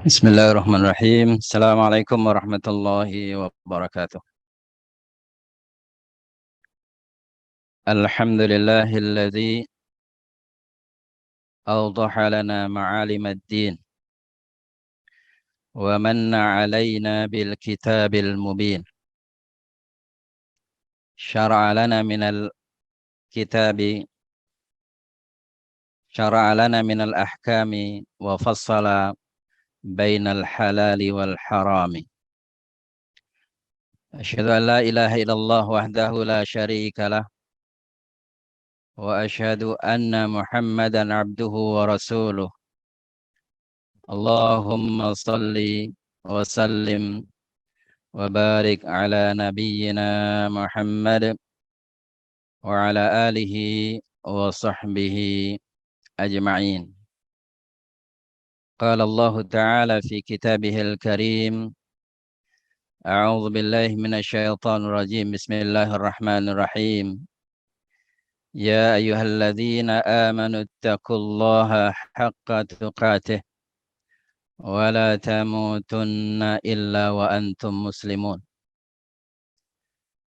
Bismillahirrahmanirrahim. Assalamualaikum warahmatullahi wabarakatuh. Alhamdulillahilladzi awdaha lana ma'alim ad-din wa manna alaina bil kitabil mubin. Syara'a lana minal kitabi syara'a lana minal ahkami wa fassala bainal halali wal harami. Asyhadu an la ilaha illallah wahdahu la syarika lah wa asyhadu anna Muhammadan abduhu wa rasuluh. Allahumma salli wa sallim wa barik ala nabiyyina Muhammad wa ala alihi wa sahbihi ajma'in. Qala Allah Ta'ala fi kitabihil karim. A'udzu billahi minasy syaithanir rajim. Bismillahirrahmanirrahim. Ya ayyuhalladzina amanu taqullaha haqqa tuqatih wa la tamutunna illa wa antum muslimun.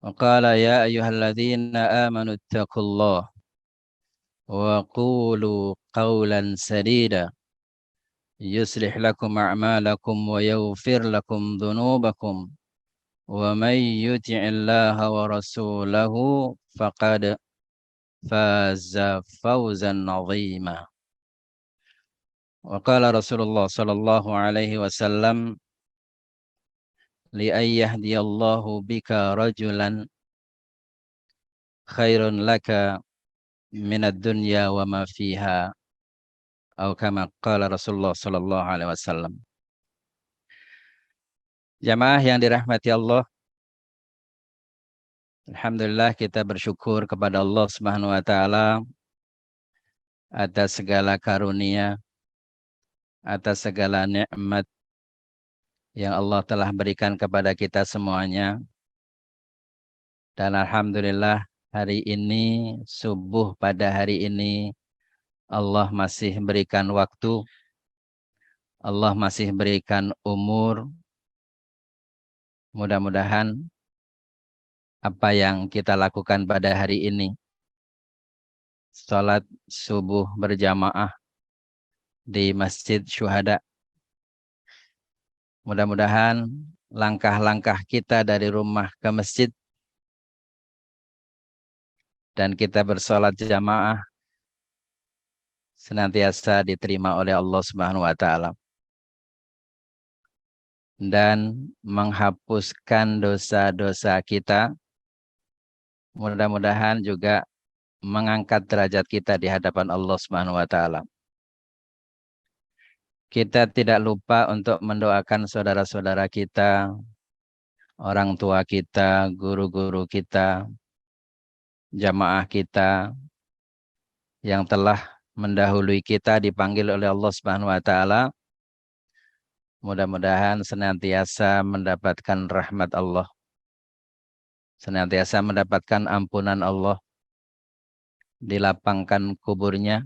Wa qala ya ayyuhalladzina amanu taqullaha wa qulu qawlan sadida yuslih lakum a'malakum wa yaghfir lakum dhunubakum wa may yuti'illaha wa rasulahu faqad faza fawzan 'azima. Wa qala Rasulullah sallallahu alaihi wasallam li ayyahdiyallahu bika rajulan khairun laka minad dunya wa ma fiha, atau kama qala Rasulullah sallallahu alaihi wasallam. Jamaah yang dirahmati Allah, alhamdulillah kita bersyukur kepada Allah Subhanahu wa taala atas segala karunia, atas segala nikmat yang Allah telah berikan kepada kita semuanya. Dan alhamdulillah hari ini, subuh pada hari ini, Allah masih berikan waktu, Allah masih berikan umur. Mudah-mudahan apa yang kita lakukan pada hari ini, salat subuh berjamaah di Masjid Syuhada, mudah-mudahan langkah-langkah kita dari rumah ke masjid dan kita bersalat jamaah senantiasa diterima oleh Allah Subhanahu wa taala dan menghapuskan dosa-dosa kita. Mudah-mudahan juga mengangkat derajat kita di hadapan Allah Subhanahu wa taala. Kita tidak lupa untuk mendoakan saudara-saudara kita, orang tua kita, guru-guru kita, jamaah kita yang telah mendahului kita dipanggil oleh Allah Subhanahu wa taala. Mudah-mudahan senantiasa mendapatkan rahmat Allah, senantiasa mendapatkan ampunan Allah, dilapangkan kuburnya,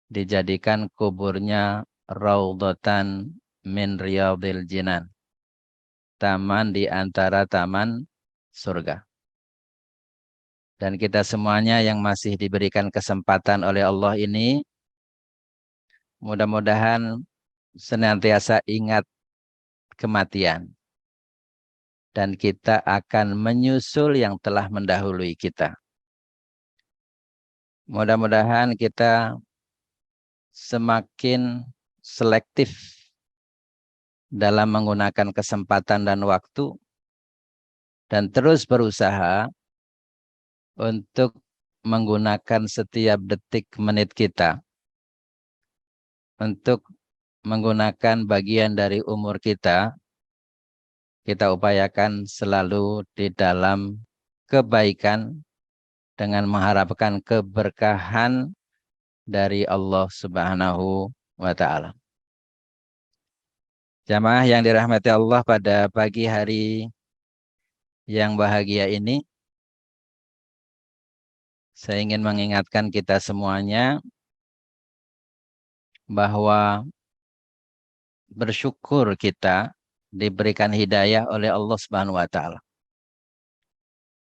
dijadikan kuburnya raudhatan min riyadil jinan, taman di antara taman surga. Dan kita semuanya yang masih diberikan kesempatan oleh Allah ini, mudah-mudahan senantiasa ingat kematian. Dan kita akan menyusul yang telah mendahului kita. Mudah-mudahan kita semakin selektif dalam menggunakan kesempatan dan waktu, dan terus berusaha untuk menggunakan setiap detik menit kita untuk menggunakan bagian dari umur kita. Kita upayakan selalu di dalam kebaikan dengan mengharapkan keberkahan dari Allah Subhanahu wa taala. Jamaah yang dirahmati Allah, pada pagi hari yang bahagia ini, saya ingin mengingatkan kita semuanya bahwa bersyukur kita diberikan hidayah oleh Allah Subhanahu wa taala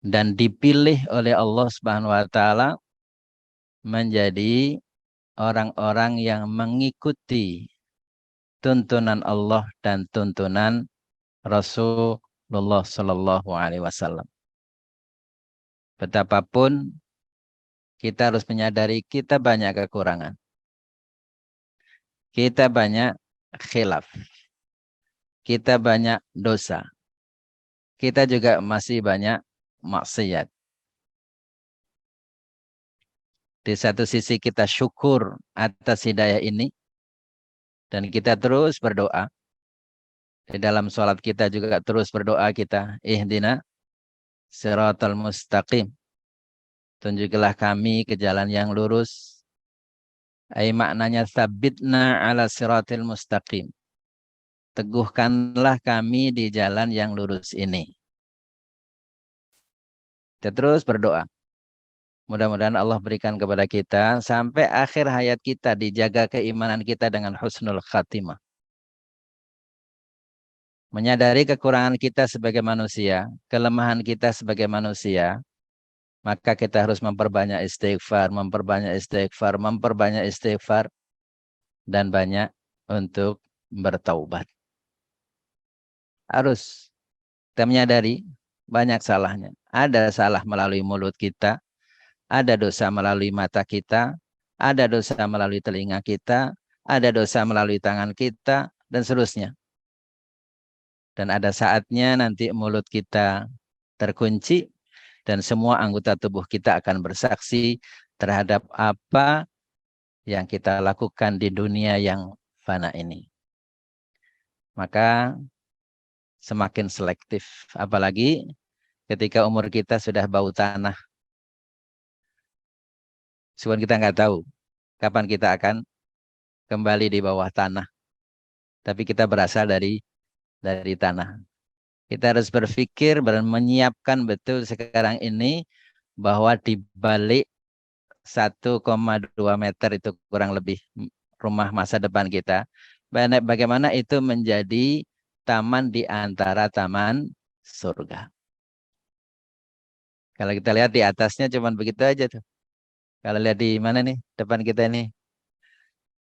dan dipilih oleh Allah Subhanahu wa taala menjadi orang-orang yang mengikuti tuntunan Allah dan tuntunan Rasulullah Shallallahu Alaihi Wasallam. Betapapun kita harus menyadari kita banyak kekurangan, kita banyak khilaf, kita banyak dosa, kita juga masih banyak maksiat. Di satu sisi kita syukur atas hidayah ini dan kita terus berdoa. Di dalam sholat kita juga terus berdoa kita, ihdina siratal mustaqim. Tunjukilah kami ke jalan yang lurus. Maknanya sabitna ala siratil mustaqim. Teguhkanlah kami di jalan yang lurus ini. Kita terus berdoa. Mudah-mudahan Allah berikan kepada kita sampai akhir hayat kita dijaga keimanan kita dengan husnul khatimah. Menyadari kekurangan kita sebagai manusia, kelemahan kita sebagai manusia, maka kita harus memperbanyak istighfar, memperbanyak istighfar, dan banyak untuk bertaubat. Harus kita menyadari banyak salahnya. Ada salah melalui mulut kita, ada dosa melalui mata kita, ada dosa melalui telinga kita, ada dosa melalui tangan kita, dan seterusnya. Dan ada saatnya nanti mulut kita terkunci, dan semua anggota tubuh kita akan bersaksi terhadap apa yang kita lakukan di dunia yang fana ini. Maka semakin selektif. Apalagi ketika umur kita sudah bau tanah. Sebenarnya kita nggak tahu kapan kita akan kembali di bawah tanah. Tapi kita berasal dari tanah. Kita harus berpikir dan menyiapkan betul sekarang ini bahwa di balik 1,2 meter itu kurang lebih rumah masa depan kita. Bagaimana itu menjadi taman di antara taman surga. Kalau kita lihat di atasnya cuma begitu aja tuh. Kalau lihat di mana nih depan kita nih,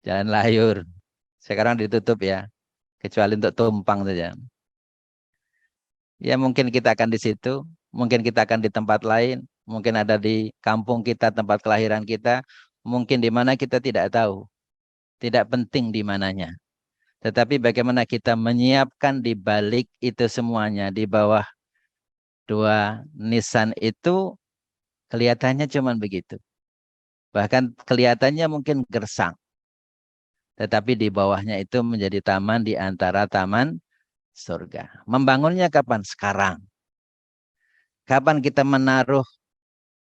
jalan layur. Sekarang ditutup ya, kecuali untuk tumpang saja. Ya mungkin kita akan di situ, mungkin kita akan di tempat lain, mungkin ada di kampung kita, tempat kelahiran kita, mungkin di mana kita tidak tahu. Tidak penting di mananya. Tetapi bagaimana kita menyiapkan di balik itu semuanya, di bawah dua nisan itu kelihatannya cuma begitu. Bahkan kelihatannya mungkin gersang. Tetapi di bawahnya itu menjadi taman di antara taman surga. Membangunnya kapan? Sekarang. Kapan kita menaruh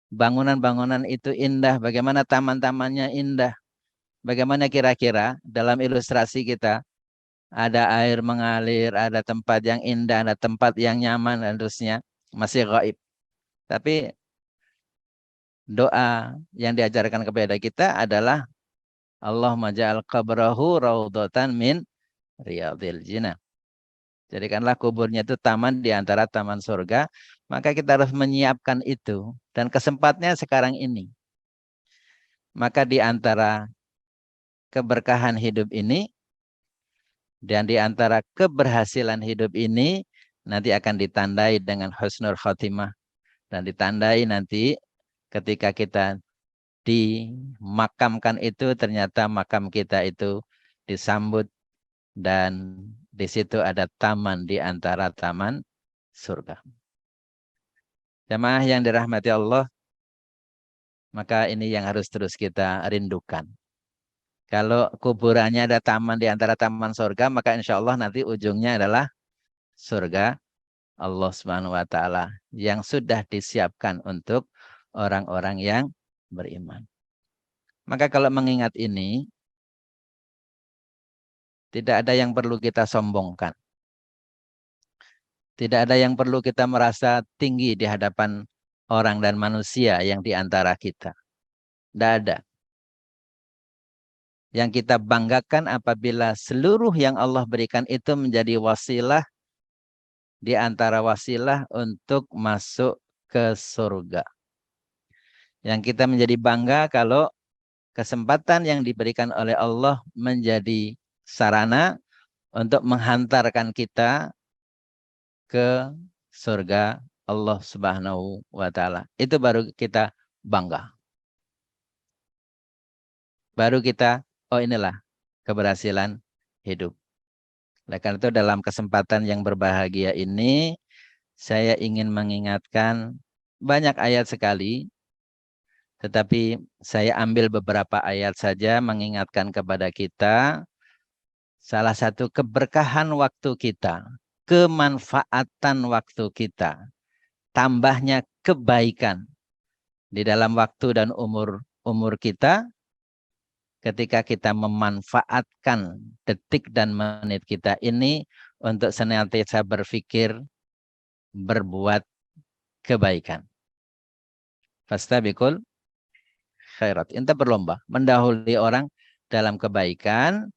bangunan-bangunan itu indah? Bagaimana taman-tamannya indah? Bagaimana kira-kira dalam ilustrasi kita ada air mengalir, ada tempat yang indah, ada tempat yang nyaman, dan terusnya masih gaib. Tapi doa yang diajarkan kepada kita adalah Allahumma ja'al qabrahu raudhatan min riyadil jinah. Jadikanlah kuburnya itu taman di antara taman surga. Maka kita harus menyiapkan itu. Dan kesempatnya sekarang ini. Maka di antara keberkahan hidup ini dan di antara keberhasilan hidup ini nanti akan ditandai dengan husnul khotimah. Dan ditandai nanti ketika kita dimakamkan itu ternyata makam kita itu disambut dan di situ ada taman di antara taman surga. Jamaah yang dirahmati Allah, maka ini yang harus terus kita rindukan. Kalau kuburannya ada taman di antara taman surga, maka insya Allah nanti ujungnya adalah surga Allah Subhanahu wa taala yang sudah disiapkan untuk orang-orang yang beriman. Maka kalau mengingat ini, tidak ada yang perlu kita sombongkan. Tidak ada yang perlu kita merasa tinggi di hadapan orang dan manusia yang di antara kita. Tidak ada. Yang kita banggakan apabila seluruh yang Allah berikan itu menjadi wasilah di antara wasilah untuk masuk ke surga. Yang kita menjadi bangga kalau kesempatan yang diberikan oleh Allah menjadi sarana untuk menghantarkan kita ke surga Allah Subhanahu wa taala. Itu baru kita bangga. Baru kita, oh inilah keberhasilan hidup. Oleh karena itu dalam kesempatan yang berbahagia ini, saya ingin mengingatkan banyak ayat sekali, tetapi saya ambil beberapa ayat saja mengingatkan kepada kita, salah satu keberkahan waktu kita, kemanfaatan waktu kita, tambahnya kebaikan di dalam waktu dan umur kita, ketika kita memanfaatkan detik dan menit kita ini untuk senantiasa berpikir berbuat kebaikan. Fastabiqul khairat. Kita berlomba mendahului orang dalam kebaikan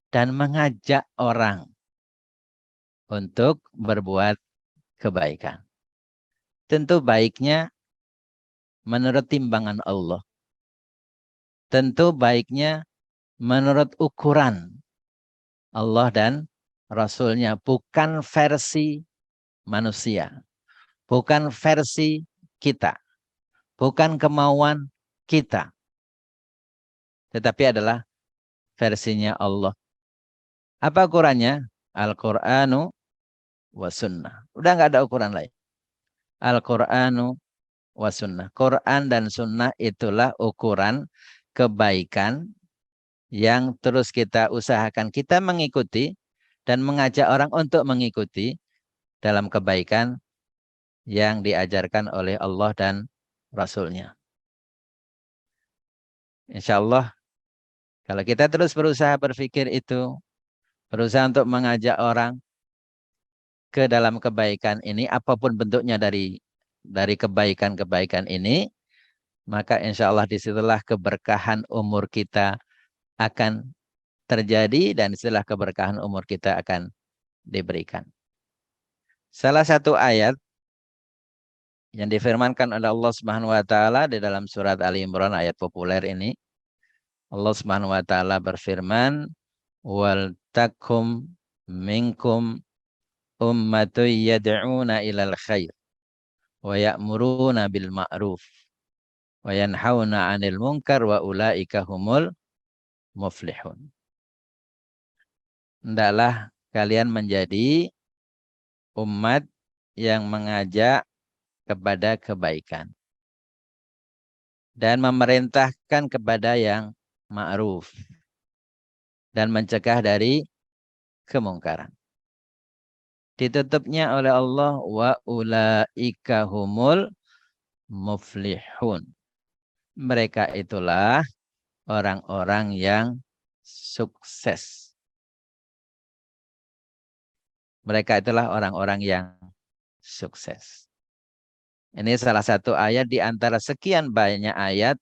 dan mengajak orang untuk berbuat kebaikan. Tentu baiknya menurut timbangan Allah. Tentu baiknya menurut ukuran Allah dan Rasulnya, bukan versi manusia, bukan versi kita, bukan kemauan kita, tetapi adalah versinya Allah. Apa ukurannya? Al-Qur'anu wa sunnah. Udah nggak ada ukuran lain. Al-Qur'anu wa sunnah. Quran dan sunnah itulah ukuran kebaikan yang terus kita usahakan kita mengikuti dan mengajak orang untuk mengikuti dalam kebaikan yang diajarkan oleh Allah dan Rasulnya. Insya Allah kalau kita terus berusaha berpikir itu, berusaha untuk mengajak orang ke dalam kebaikan ini, apapun bentuknya dari kebaikan-kebaikan ini, maka insya Allah disitulah keberkahan umur kita akan terjadi dan disitulah keberkahan umur kita akan diberikan. Salah satu ayat yang difirmankan oleh Allah Subhanahu wa taala di dalam surat Ali Imran, ayat populer ini, Allah Subhanahu wa taala berfirman, "Wal takum minkum ummatun yad'una ilal khair wa ya'muruna bil ma'ruf wa yanhauna 'anil munkar wa ulaika humul muflihun." Hendaklah kalian menjadi umat yang mengajak kepada kebaikan dan memerintahkan kepada yang ma'ruf dan mencegah dari kemungkaran. Ditutupnya oleh Allah, wa ulaika humul muflihun. Mereka itulah orang-orang yang sukses. Mereka itulah orang-orang yang sukses. Ini salah satu ayat di antara sekian banyak ayat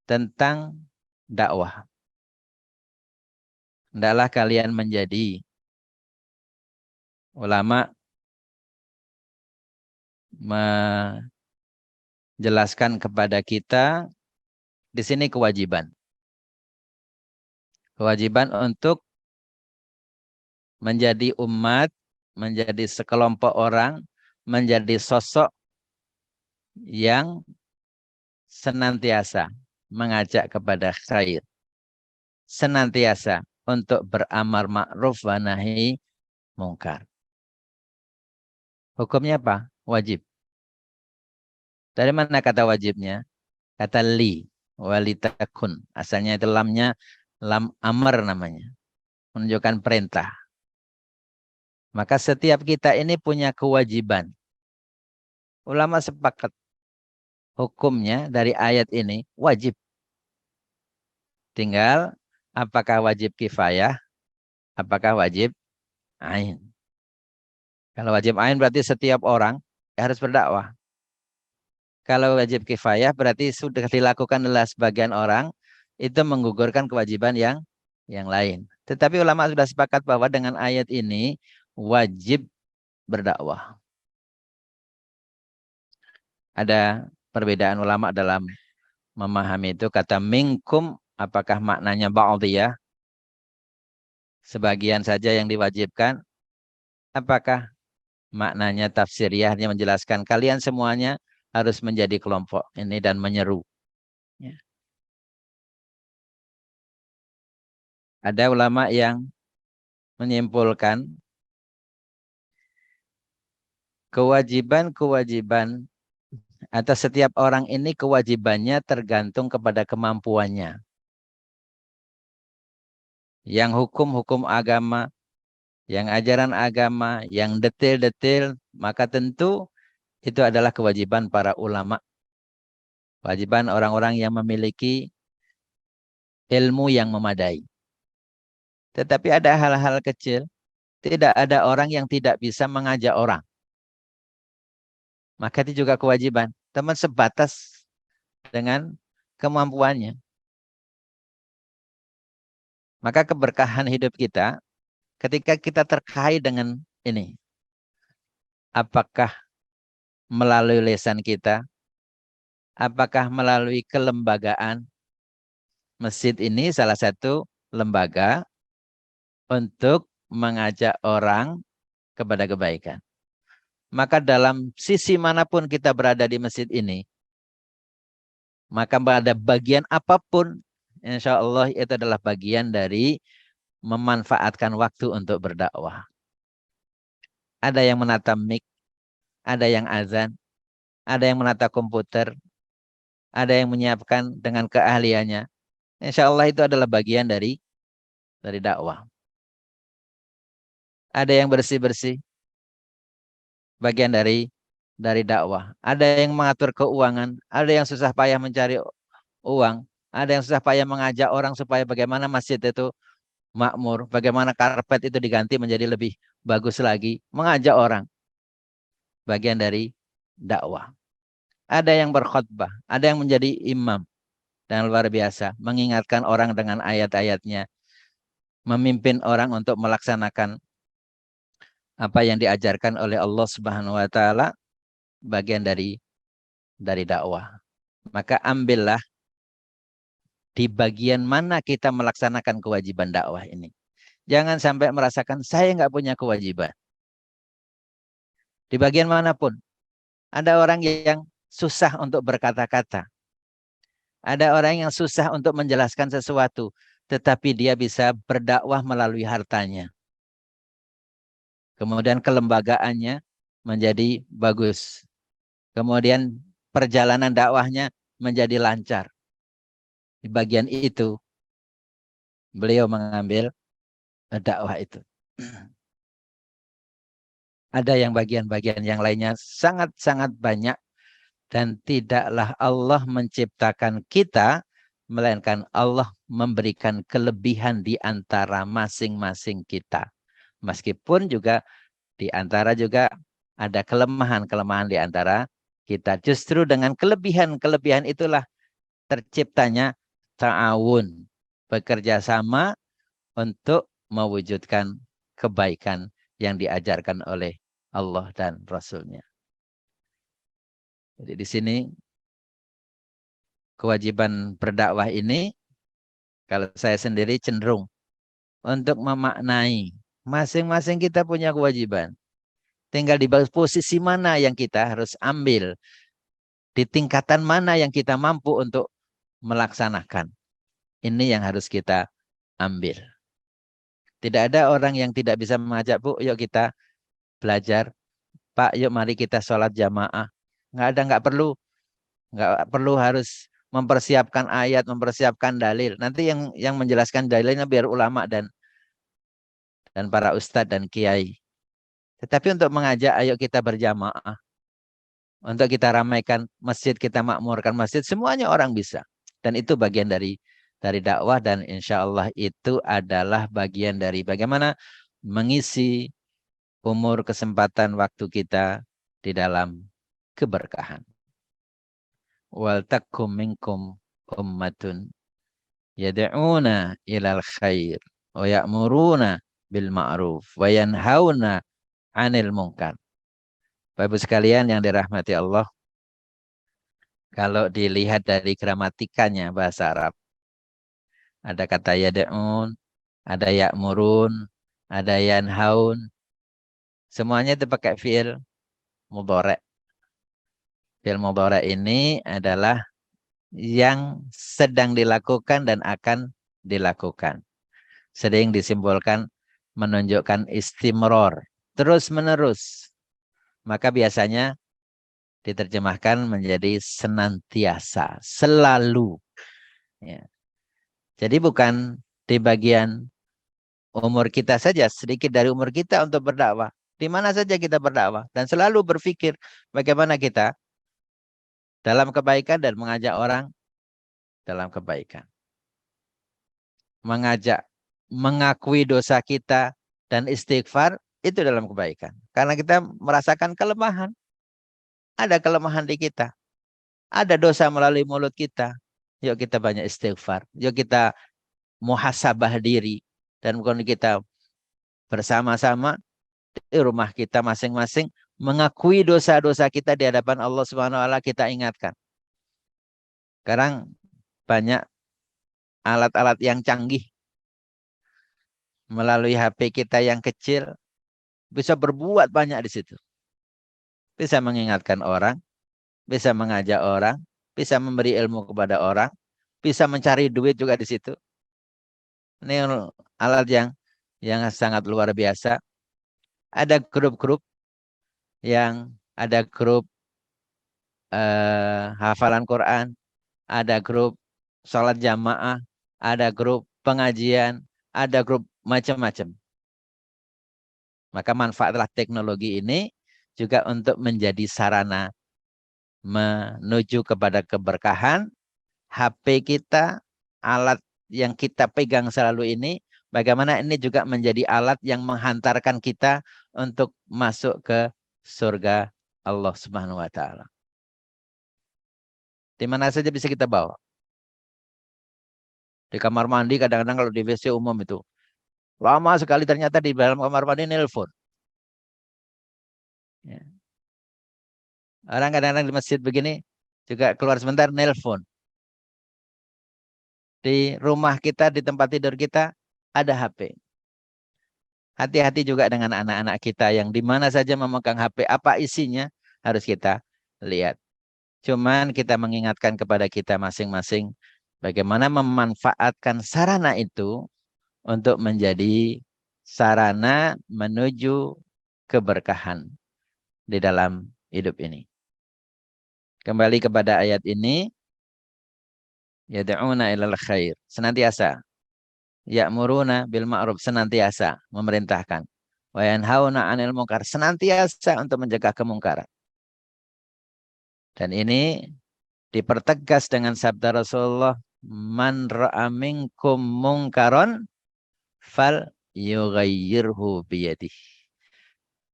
tentang dakwah. Hendaklah kalian menjadi ulama menjelaskan kepada kita di sini kewajiban. Kewajiban untuk menjadi umat, menjadi sekelompok orang, menjadi sosok yang senantiasa mengajak kepada khair. Senantiasa untuk beramar ma'ruf wa nahi mungkar. Hukumnya apa? Wajib. Dari mana kata wajibnya? Kata li, walitakun. Asalnya itu lamnya, lam amr namanya. Menunjukkan perintah. Maka setiap kita ini punya kewajiban. Ulama sepakat. Hukumnya dari ayat ini wajib. Tinggal apakah wajib kifayah, apakah wajib ain. Kalau wajib ain berarti setiap orang harus berdakwah. Kalau wajib kifayah berarti sudah dilakukan oleh sebagian orang, itu menggugurkan kewajiban yang yang lain. Tetapi ulama sudah sepakat bahwa dengan ayat ini wajib berdakwah. Ada perbedaan ulama dalam memahami itu. Kata minkum, apakah maknanya ba'diyah? Sebagian saja yang diwajibkan. Apakah maknanya tafsiriyah, hanya menjelaskan kalian semuanya harus menjadi kelompok ini dan menyeru. Ya. Ada ulama yang menyimpulkan kewajiban-kewajiban atas setiap orang ini kewajibannya tergantung kepada kemampuannya. Yang hukum-hukum agama, yang ajaran agama, yang detail-detail, maka tentu itu adalah kewajiban para ulama. Kewajiban orang-orang yang memiliki ilmu yang memadai. Tetapi ada hal-hal kecil, tidak ada orang yang tidak bisa mengajak orang. Maka itu juga kewajiban. Teman sebatas dengan kemampuannya. Maka keberkahan hidup kita ketika kita terkait dengan ini. Apakah melalui lisan kita? Apakah melalui kelembagaan? Masjid ini salah satu lembaga untuk mengajak orang kepada kebaikan. Maka dalam sisi manapun kita berada di masjid ini, maka pada bagian apapun, insya Allah itu adalah bagian dari memanfaatkan waktu untuk berdakwah. Ada yang menata mic, ada yang azan, ada yang menata komputer, ada yang menyiapkan dengan keahliannya. Insya Allah itu adalah bagian dari dakwah. Ada yang bersih-bersih, bagian dari dakwah. Ada yang mengatur keuangan, ada yang susah payah mencari uang, ada yang susah payah mengajak orang supaya bagaimana masjid itu makmur, bagaimana karpet itu diganti menjadi lebih bagus lagi, mengajak orang. Bagian dari dakwah. Ada yang berkhutbah, ada yang menjadi imam dan luar biasa, mengingatkan orang dengan ayat-ayatnya, memimpin orang untuk melaksanakan apa yang diajarkan oleh Allah Subhanahu wa taala, bagian dari dakwah. Maka ambillah di bagian mana kita melaksanakan kewajiban dakwah ini. Jangan sampai merasakan saya nggak punya kewajiban. Di bagian manapun. Ada orang yang susah untuk berkata-kata. Ada orang yang susah untuk menjelaskan sesuatu. Tetapi dia bisa berdakwah melalui hartanya. Kemudian kelembagaannya menjadi bagus. Kemudian perjalanan dakwahnya menjadi lancar. Di bagian itu beliau mengambil dakwah itu. Ada yang bagian-bagian yang lainnya sangat-sangat banyak. Dan tidaklah Allah menciptakan kita, melainkan Allah memberikan kelebihan di antara masing-masing kita. Meskipun juga di antara juga ada kelemahan-kelemahan di antara kita. Justru dengan kelebihan-kelebihan itulah terciptanya ta'awun. Bekerja sama untuk mewujudkan kebaikan yang diajarkan oleh Allah dan Rasul-Nya. Jadi di sini kewajiban berdakwah ini, kalau saya sendiri cenderung untuk memaknai masing-masing kita punya kewajiban. Tinggal di posisi mana yang kita harus ambil, di tingkatan mana yang kita mampu untuk melaksanakan. Ini yang harus kita ambil. Tidak ada orang yang tidak bisa mengajak, Bu, yuk kita belajar. Pak, yuk mari kita sholat jamaah. Nggak perlu harus mempersiapkan ayat, mempersiapkan dalil. Nanti yang menjelaskan dalilnya biar ulama dan para ustadz dan kiai. Tetapi untuk mengajak, ayo kita berjamaah. Untuk kita ramaikan masjid, kita makmurkan masjid, semuanya orang bisa. Dan itu bagian dari dakwah, dan insya Allah itu adalah bagian dari bagaimana mengisi umur kesempatan waktu kita di dalam keberkahan. Wal takum minkum ummatun yad'una ilal khair wa ya'muruna bil ma'ruf wa yanhauna 'anil munkar. Bapak Ibu sekalian yang dirahmati Allah, kalau dilihat dari gramatikanya bahasa Arab, ada kata yad'un, ada ya'murun, ada yanhaun, semuanya itu pakai fi'il mudhari'. Fi'il mudhari' ini adalah yang sedang dilakukan dan akan dilakukan. Sering disimbolkan menunjukkan istimror, terus menerus. Maka biasanya diterjemahkan menjadi senantiasa, selalu. Ya. Jadi bukan di bagian umur kita saja, sedikit dari umur kita untuk berdakwah. Di mana saja kita berdakwah dan selalu berpikir bagaimana kita dalam kebaikan dan mengajak orang dalam kebaikan. Mengajak, mengakui dosa kita dan istighfar itu dalam kebaikan. Karena kita merasakan kelemahan. Ada kelemahan di kita. Ada dosa melalui mulut kita. Yuk kita banyak istighfar. Yuk kita muhasabah diri. Dan kemudian kita bersama-sama di rumah kita masing-masing mengakui dosa-dosa kita di hadapan Allah Subhanahu wa taala, kita ingatkan. Sekarang banyak alat-alat yang canggih melalui HP kita yang kecil bisa berbuat banyak di situ. Bisa mengingatkan orang, bisa mengajak orang, bisa memberi ilmu kepada orang, bisa mencari duit juga di situ. Ini alat yang sangat luar biasa. Ada grup-grup yang ada grup hafalan Quran, ada grup sholat jamaah, ada grup pengajian, ada grup macam-macam. Maka manfaatlah teknologi ini juga untuk menjadi sarana menuju kepada keberkahan. HP kita, alat yang kita pegang selalu ini, bagaimana ini juga menjadi alat yang menghantarkan kita untuk masuk ke surga Allah Subhanahu wa taala. Di mana saja bisa kita bawa. Di kamar mandi kadang-kadang kalau di WC umum itu lama sekali ternyata di dalam kamar mandi nelpon. Ya. Orang kadang-kadang di masjid begini juga keluar sebentar nelpon. Di rumah kita, di tempat tidur kita ada HP. Hati-hati juga dengan anak-anak kita yang di mana saja memegang HP, apa isinya harus kita lihat. Cuman kita mengingatkan kepada kita masing-masing bagaimana memanfaatkan sarana itu untuk menjadi sarana menuju keberkahan di dalam hidup ini. Kembali kepada ayat ini, yad'una ilal khair, senantiasa. Ya'muruna bil ma'ruf, senantiasa memerintahkan. Wa yanhauna 'anil munkar, senantiasa untuk mencegah kemungkaran. Dan ini dipertegas dengan sabda Rasulullah, man ra'a minkum munkaron fal yughayyirhu biyadihi.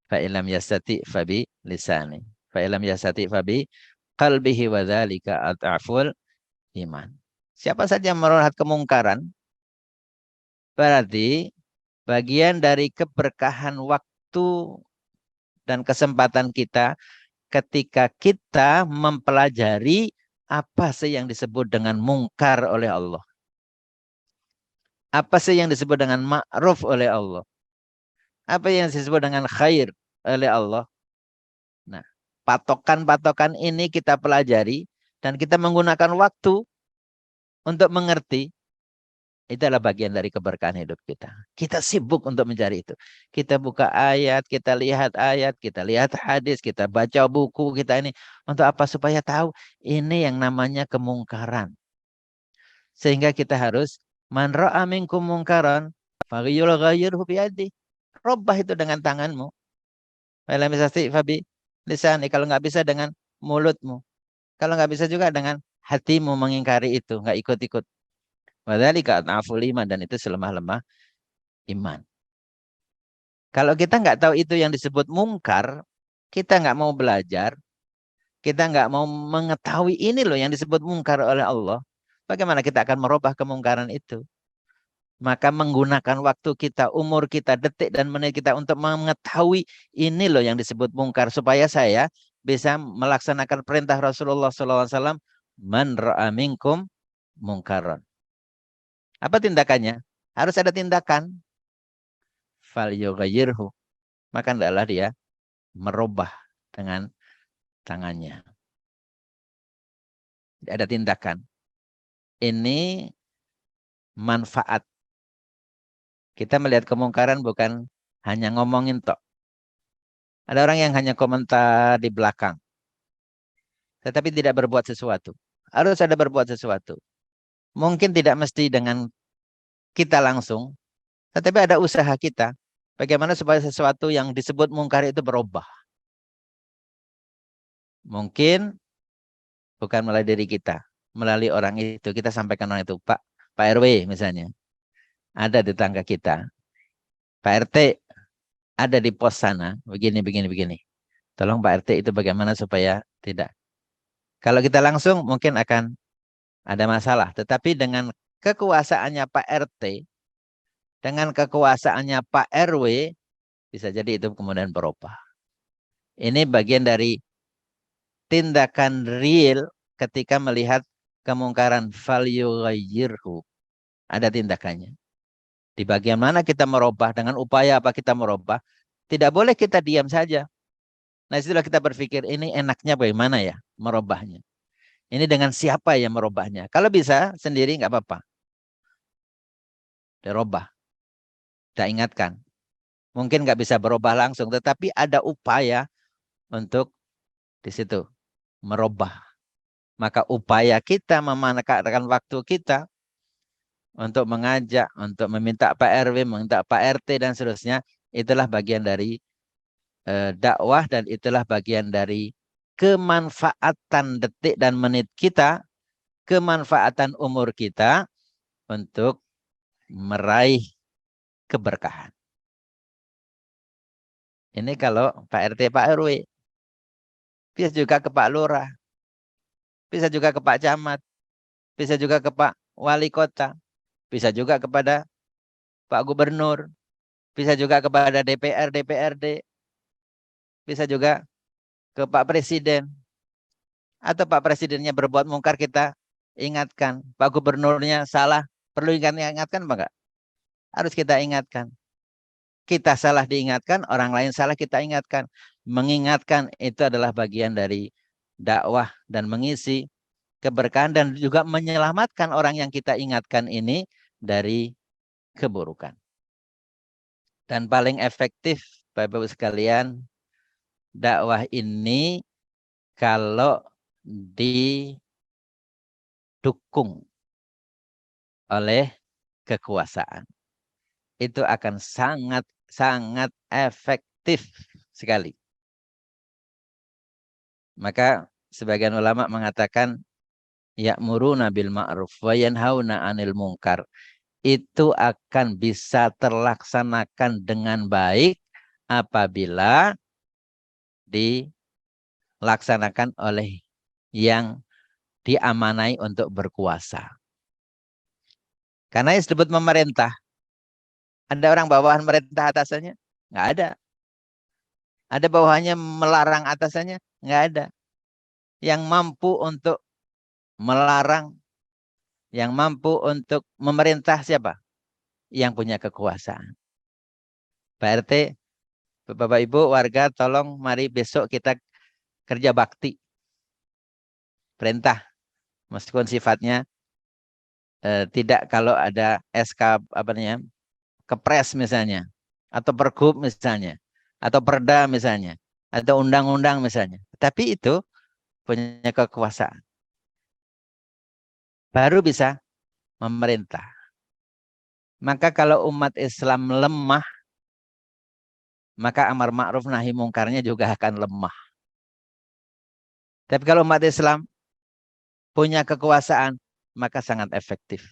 Fa illam yastati fa bi lisani. Fa illam yastati fa bi qalbihi wa dzalika at'aful iman. Siapa saja melihat kemungkaran, berarti bagian dari keberkahan waktu dan kesempatan kita ketika kita mempelajari apa sih yang disebut dengan mungkar oleh Allah. Apa sih yang disebut dengan ma'ruf oleh Allah. Apa yang disebut dengan khair oleh Allah. Nah, patokan-patokan ini kita pelajari dan kita menggunakan waktu untuk mengerti. Itu adalah bagian dari keberkahan hidup kita. Kita sibuk untuk mencari itu. Kita buka ayat, kita lihat hadis, kita baca buku kita ini. Untuk apa? Supaya tahu ini yang namanya kemungkaran. Sehingga kita harus man ra'a minkum mungkaran falyughayyirhu biyadihi. Robah itu dengan tanganmu. Falam yastati fabi lisani. Kalau nggak bisa dengan mulutmu. Kalau nggak bisa juga dengan hatimu mengingkari itu, nggak ikut-ikut. Wadzalika at'aful iman, dan itu selemah-lemah iman. Kalau kita nggak tahu itu yang disebut mungkar, kita nggak mau belajar, kita nggak mau mengetahui ini loh yang disebut mungkar oleh Allah. Bagaimana kita akan merubah kemungkaran itu? Maka menggunakan waktu kita, umur kita, detik dan menit kita untuk mengetahui ini loh yang disebut mungkar. Supaya saya bisa melaksanakan perintah Rasulullah SAW. Man ra'a minkum mungkaron. Apa tindakannya? Harus ada tindakan. Fal yughayyirhu. Maka hendaklah dia merubah dengan tangannya. Ada tindakan. Ini manfaat. Kita melihat kemungkaran bukan hanya ngomongin tok. Ada orang yang hanya komentar di belakang. Tetapi tidak berbuat sesuatu. Harus ada berbuat sesuatu. Mungkin tidak mesti dengan kita langsung. Tetapi ada usaha kita. Bagaimana supaya sesuatu yang disebut mungkar itu berubah. Mungkin bukan melalui diri kita. Melalui orang itu. Kita sampaikan orang itu. Pak RW misalnya. Ada di tangga kita. Pak RT ada di pos sana. Begini, begini, begini. Tolong Pak RT itu bagaimana supaya tidak. Kalau kita langsung mungkin akan ada masalah. Tetapi dengan kekuasaannya Pak RT. Dengan kekuasaannya Pak RW. Bisa jadi itu kemudian berubah. Ini bagian dari tindakan real ketika melihat kemungkaran. Fal yughayyirhu. Ada tindakannya. Di bagian mana kita merubah, dengan upaya apa kita merubah, tidak boleh kita diam saja. Nah, setelah kita berpikir, ini enaknya bagaimana ya merubahnya. Ini dengan siapa yang merubahnya. Kalau bisa, sendiri nggak apa-apa. Dirubah. Kita ingatkan. Mungkin nggak bisa berubah langsung, tetapi ada upaya untuk di situ merubah. Maka upaya kita memanfaatkan waktu kita untuk mengajak, untuk meminta Pak RW, meminta Pak RT dan seterusnya, itulah bagian dari dakwah dan itulah bagian dari kemanfaatan detik dan menit kita, kemanfaatan umur kita untuk meraih keberkahan. Ini kalau Pak RT, Pak RW. Bisa juga ke Pak Lurah. Bisa juga ke Pak Camat. Bisa juga ke Pak Wali Kota. Bisa juga kepada Pak Gubernur. Bisa juga kepada DPR, DPRD. Bisa juga ke Pak Presiden. Atau Pak Presidennya berbuat mungkar, kita ingatkan. Pak Gubernurnya salah. Perlu ingatkan apa enggak? Harus kita ingatkan. Kita salah diingatkan, orang lain salah kita ingatkan. Mengingatkan itu adalah bagian dari dakwah dan mengisi keberkahan dan juga menyelamatkan orang yang kita ingatkan ini dari keburukan. Dan paling efektif, Bapak-Ibu sekalian, dakwah ini kalau didukung oleh kekuasaan. Itu akan sangat efektif sekali. Maka sebagian ulama mengatakan ya'muruna bil ma'ruf wa yanhauna 'anil munkar. Itu akan bisa terlaksanakan dengan baik apabila dilaksanakan oleh yang diamanai untuk berkuasa. Karena yang disebut memerintah, ada orang bawahan merintah atasannya? Nggak ada. Ada bawahannya melarang atasannya? Nggak ada. Yang mampu untuk melarang, yang mampu untuk memerintah siapa? Yang punya kekuasaan. Pak RT, Bapak Ibu, warga, tolong mari besok kita kerja bakti. Perintah. Meskipun sifatnya tidak, kalau ada SK apa namanya, Kepres misalnya, atau Pergub misalnya, atau Perda misalnya, atau undang-undang misalnya. Tapi itu punya kekuasaan. Baru bisa memerintah. Maka kalau umat Islam lemah, maka amar ma'ruf nahi mungkarnya juga akan lemah. Tapi kalau umat Islam punya kekuasaan, maka sangat efektif.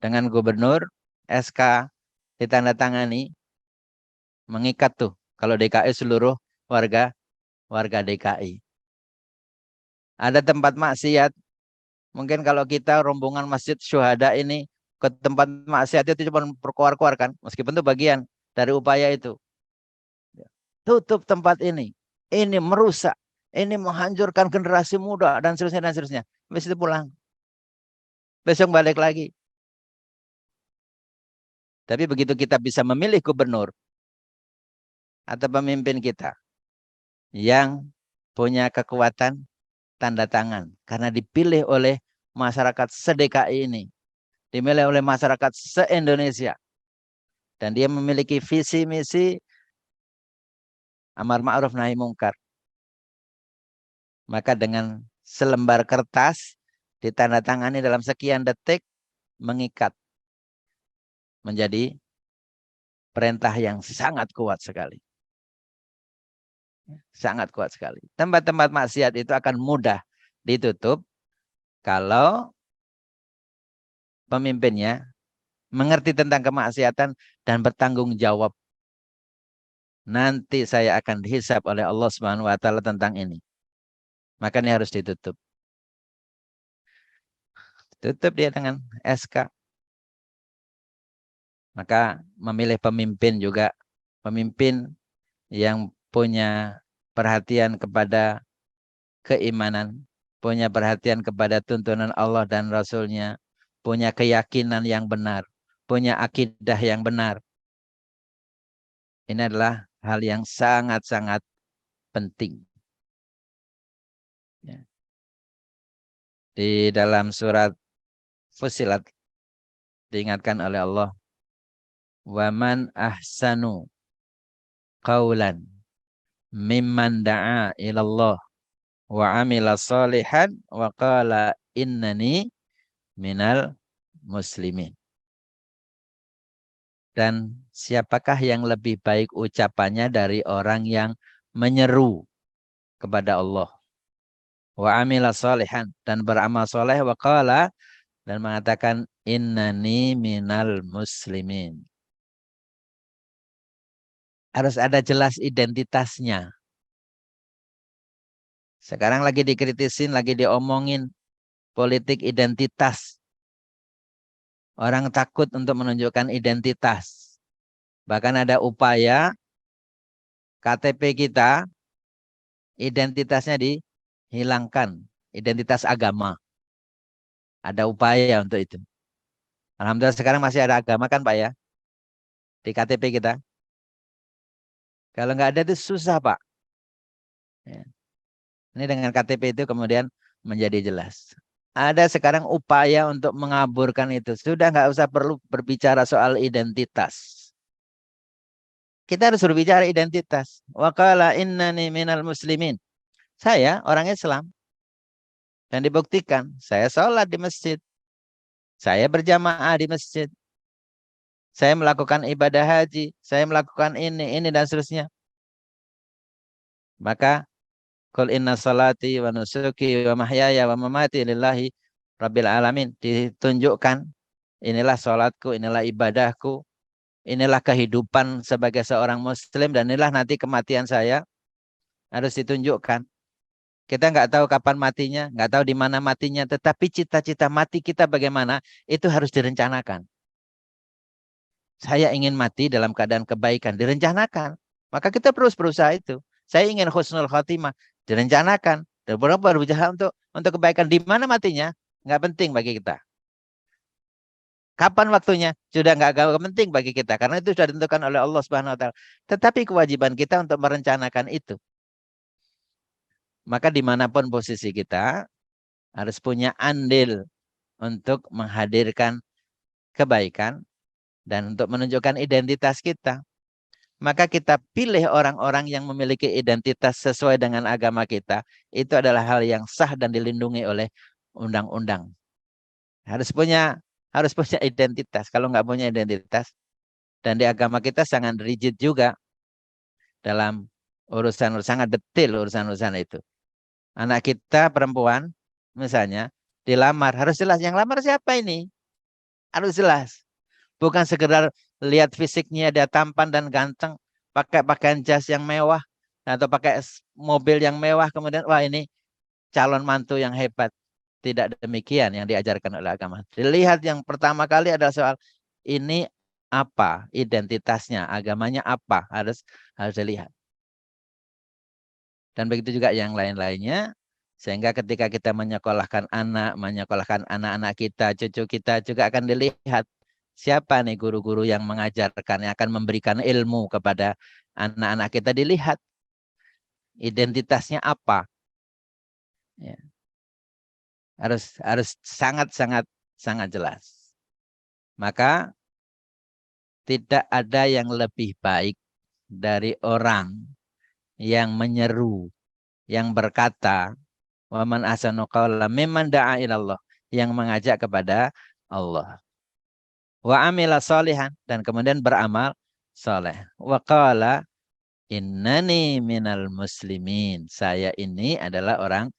Dengan gubernur, SK ditandatangani, mengikat tuh. Kalau DKI seluruh warga DKI. Ada tempat maksiat. Mungkin kalau kita rombongan masjid syuhada ini ke tempat maksiat itu cuma berkoar-koar kan. Meskipun itu bagian dari upaya itu. Tutup tempat ini. Ini merusak. Ini menghancurkan generasi muda dan seterusnya dan seterusnya. Habis itu pulang. Besok balik lagi. Tapi begitu kita bisa memilih gubernur atau pemimpin kita yang punya kekuatan tanda tangan karena dipilih oleh masyarakat se-DKI ini, dimilih oleh masyarakat se-Indonesia, dan dia memiliki visi misi amar ma'ruf nahi mungkar, maka dengan selembar kertas ditandatangani dalam sekian detik mengikat menjadi perintah yang sangat kuat sekali. Sangat kuat sekali. Tempat-tempat maksiat itu akan mudah ditutup kalau pemimpinnya mengerti tentang kemaksiatan dan bertanggung jawab. Nanti saya akan dihisab oleh Allah Subhanahu wa taala tentang ini. Makanya harus ditutup. Tutup dia dengan SK. Maka memilih pemimpin juga, pemimpin yang punya perhatian kepada keimanan, punya perhatian kepada tuntunan Allah dan Rasul-Nya, punya keyakinan yang benar, punya akidah yang benar. Ini adalah hal yang sangat-sangat penting. Ya. Di dalam surat Fussilat diingatkan oleh Allah, "Waman ahsanu qawlan mimman da'a ilallah wa amila salihan wa qala innani minal muslimin." Dan siapakah yang lebih baik ucapannya dari orang yang menyeru kepada Allah, wa amila salihan, dan beramal soleh, wa qala, dan mengatakan innani minal muslimin. Harus ada jelas identitasnya. Sekarang lagi dikritisin, lagi diomongin politik identitas. Orang takut untuk menunjukkan identitas. Bahkan ada upaya KTP kita, identitasnya dihilangkan. Identitas agama. Ada upaya untuk itu. Alhamdulillah sekarang masih ada agama kan Pak ya? Di KTP kita. Kalau nggak ada itu susah Pak. Ya. Ini dengan KTP itu kemudian menjadi jelas. Ada sekarang upaya untuk mengaburkan itu. Sudah nggak usah perlu berbicara soal identitas. Kita harus berbicara identitas. Wa qala innani minal muslimin. Saya orang Islam. Dan dibuktikan. Saya sholat di masjid. Saya berjamaah di masjid. Saya melakukan ibadah haji. Saya melakukan ini dan seterusnya. Maka qul inna salati wa nusuki wa mahyaya wa mamati lillahi rabbil alamin. Ditunjukkan inilah salatku, inilah ibadahku, inilah kehidupan sebagai seorang muslim, dan inilah nanti kematian saya. Harus ditunjukkan. Kita nggak tahu kapan matinya, nggak tahu di mana matinya, tetapi cita-cita mati kita bagaimana, itu harus direncanakan. Saya ingin mati dalam keadaan kebaikan, direncanakan. Maka kita terus berusaha itu. Saya ingin husnul khotimah, direncanakan. Dan berusaha untuk kebaikan. Di mana matinya? Nggak penting bagi kita. Kapan waktunya? Sudah nggak penting bagi kita. Karena itu sudah ditentukan oleh Allah Subhanahu wa taala. Tetapi kewajiban kita untuk merencanakan itu. Maka dimanapun posisi kita, harus punya andil untuk menghadirkan kebaikan dan untuk menunjukkan identitas kita. Maka kita pilih orang-orang yang memiliki identitas sesuai dengan agama kita. Itu adalah hal yang sah dan dilindungi oleh undang-undang. Harus punya identitas. Kalau nggak punya identitas, dan di agama kita sangat rigid juga dalam urusan sangat detail urusan-urusan itu. Anak kita perempuan misalnya dilamar, harus jelas yang lamar siapa ini. Harus jelas. Bukan sekedar lihat fisiknya dia tampan dan ganteng, pakai pakaian jas yang mewah atau pakai mobil yang mewah, kemudian wah ini calon mantu yang hebat. Tidak demikian yang diajarkan oleh agama. Dilihat yang pertama kali adalah soal ini apa identitasnya, agamanya apa, harus dilihat. Dan begitu juga yang lain-lainnya, sehingga ketika kita menyekolahkan anak-anak kita, cucu kita juga akan dilihat siapa nih guru-guru yang mengajarkan, yang akan memberikan ilmu kepada anak-anak kita, dilihat identitasnya apa. Ya. Harus sangat jelas. Maka tidak ada yang lebih baik dari orang yang menyeru, yang berkata, wa man ahsanu qawlan mimman da'a ilallah, yang mengajak kepada Allah. Wa amila sholihan, dan kemudian beramal soleh. Wa qala innani minal muslimin, saya ini adalah orang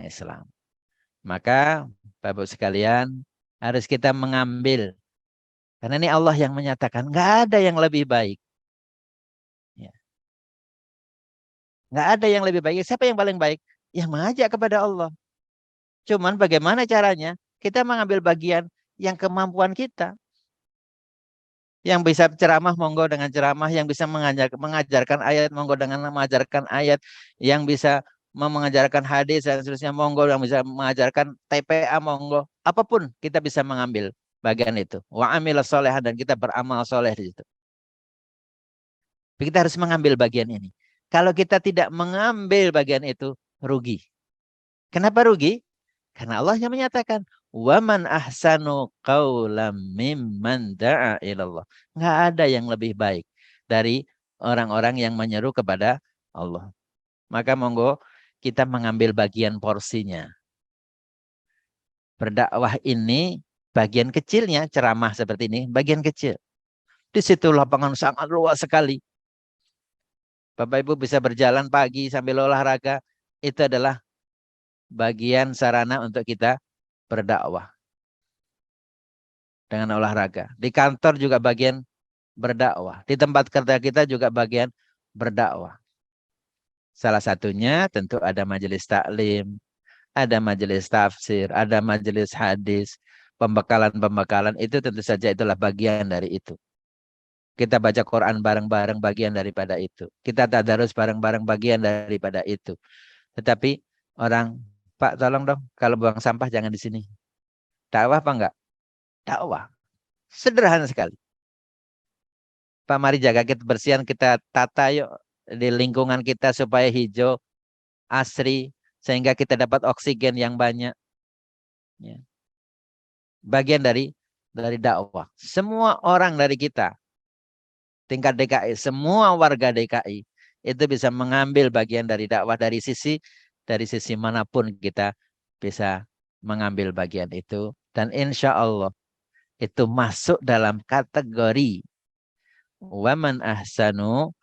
Islam. Maka Bapak sekalian, harus kita mengambil, karena ini Allah yang menyatakan nggak ada yang lebih baik. Ya. Nggak ada yang lebih baik. Siapa yang paling baik? Yang mengajak kepada Allah. Cuman bagaimana caranya? Kita mengambil bagian yang kemampuan kita. Yang bisa ceramah, monggo dengan ceramah. Yang bisa mengajarkan ayat, monggo dengan mengajarkan ayat. Yang bisa mengajarkan hadis dan seterusnya, monggo. Yang bisa mengajarkan TPA, monggo. Apapun kita bisa mengambil bagian itu. Wa amila solehan, dan kita beramal soleh di situ. Kita harus mengambil bagian ini. Kalau kita tidak mengambil bagian itu, rugi. Kenapa rugi? Karena Allah yang menyatakan, "Waman ahsanu qawlam mimman da'a ilallah." Nggak ada yang lebih baik dari orang-orang yang menyeru kepada Allah. Maka monggo kita mengambil bagian porsinya. Berdakwah ini bagian kecilnya, ceramah seperti ini, bagian kecil. Di situ lapangan sangat luas sekali. Bapak Ibu bisa berjalan pagi sambil olahraga. Itu adalah bagian sarana untuk kita berdakwah dengan olahraga. Di kantor juga bagian berdakwah. Di tempat kerja kita juga bagian berdakwah. Salah satunya tentu ada majelis taklim, ada majelis tafsir, ada majelis hadis, pembekalan-pembekalan, itu tentu saja itulah bagian dari itu. Kita baca Quran bareng-bareng, bagian daripada itu. Kita tadarus bareng-bareng, bagian daripada itu. Tetapi orang, Pak tolong dong, kalau buang sampah jangan di sini. Dakwah apa enggak? Dakwah. Sederhana sekali. Pak, mari jaga kebersihan, kita tata yuk di lingkungan kita supaya hijau, asri, sehingga kita dapat oksigen yang banyak. Ya. Bagian dari dakwah. Semua orang dari kita, tingkat DKI, semua warga DKI, itu bisa mengambil bagian dari dakwah dari sisi manapun kita bisa mengambil bagian itu. Dan insya Allah itu masuk dalam kategori waman ahsanu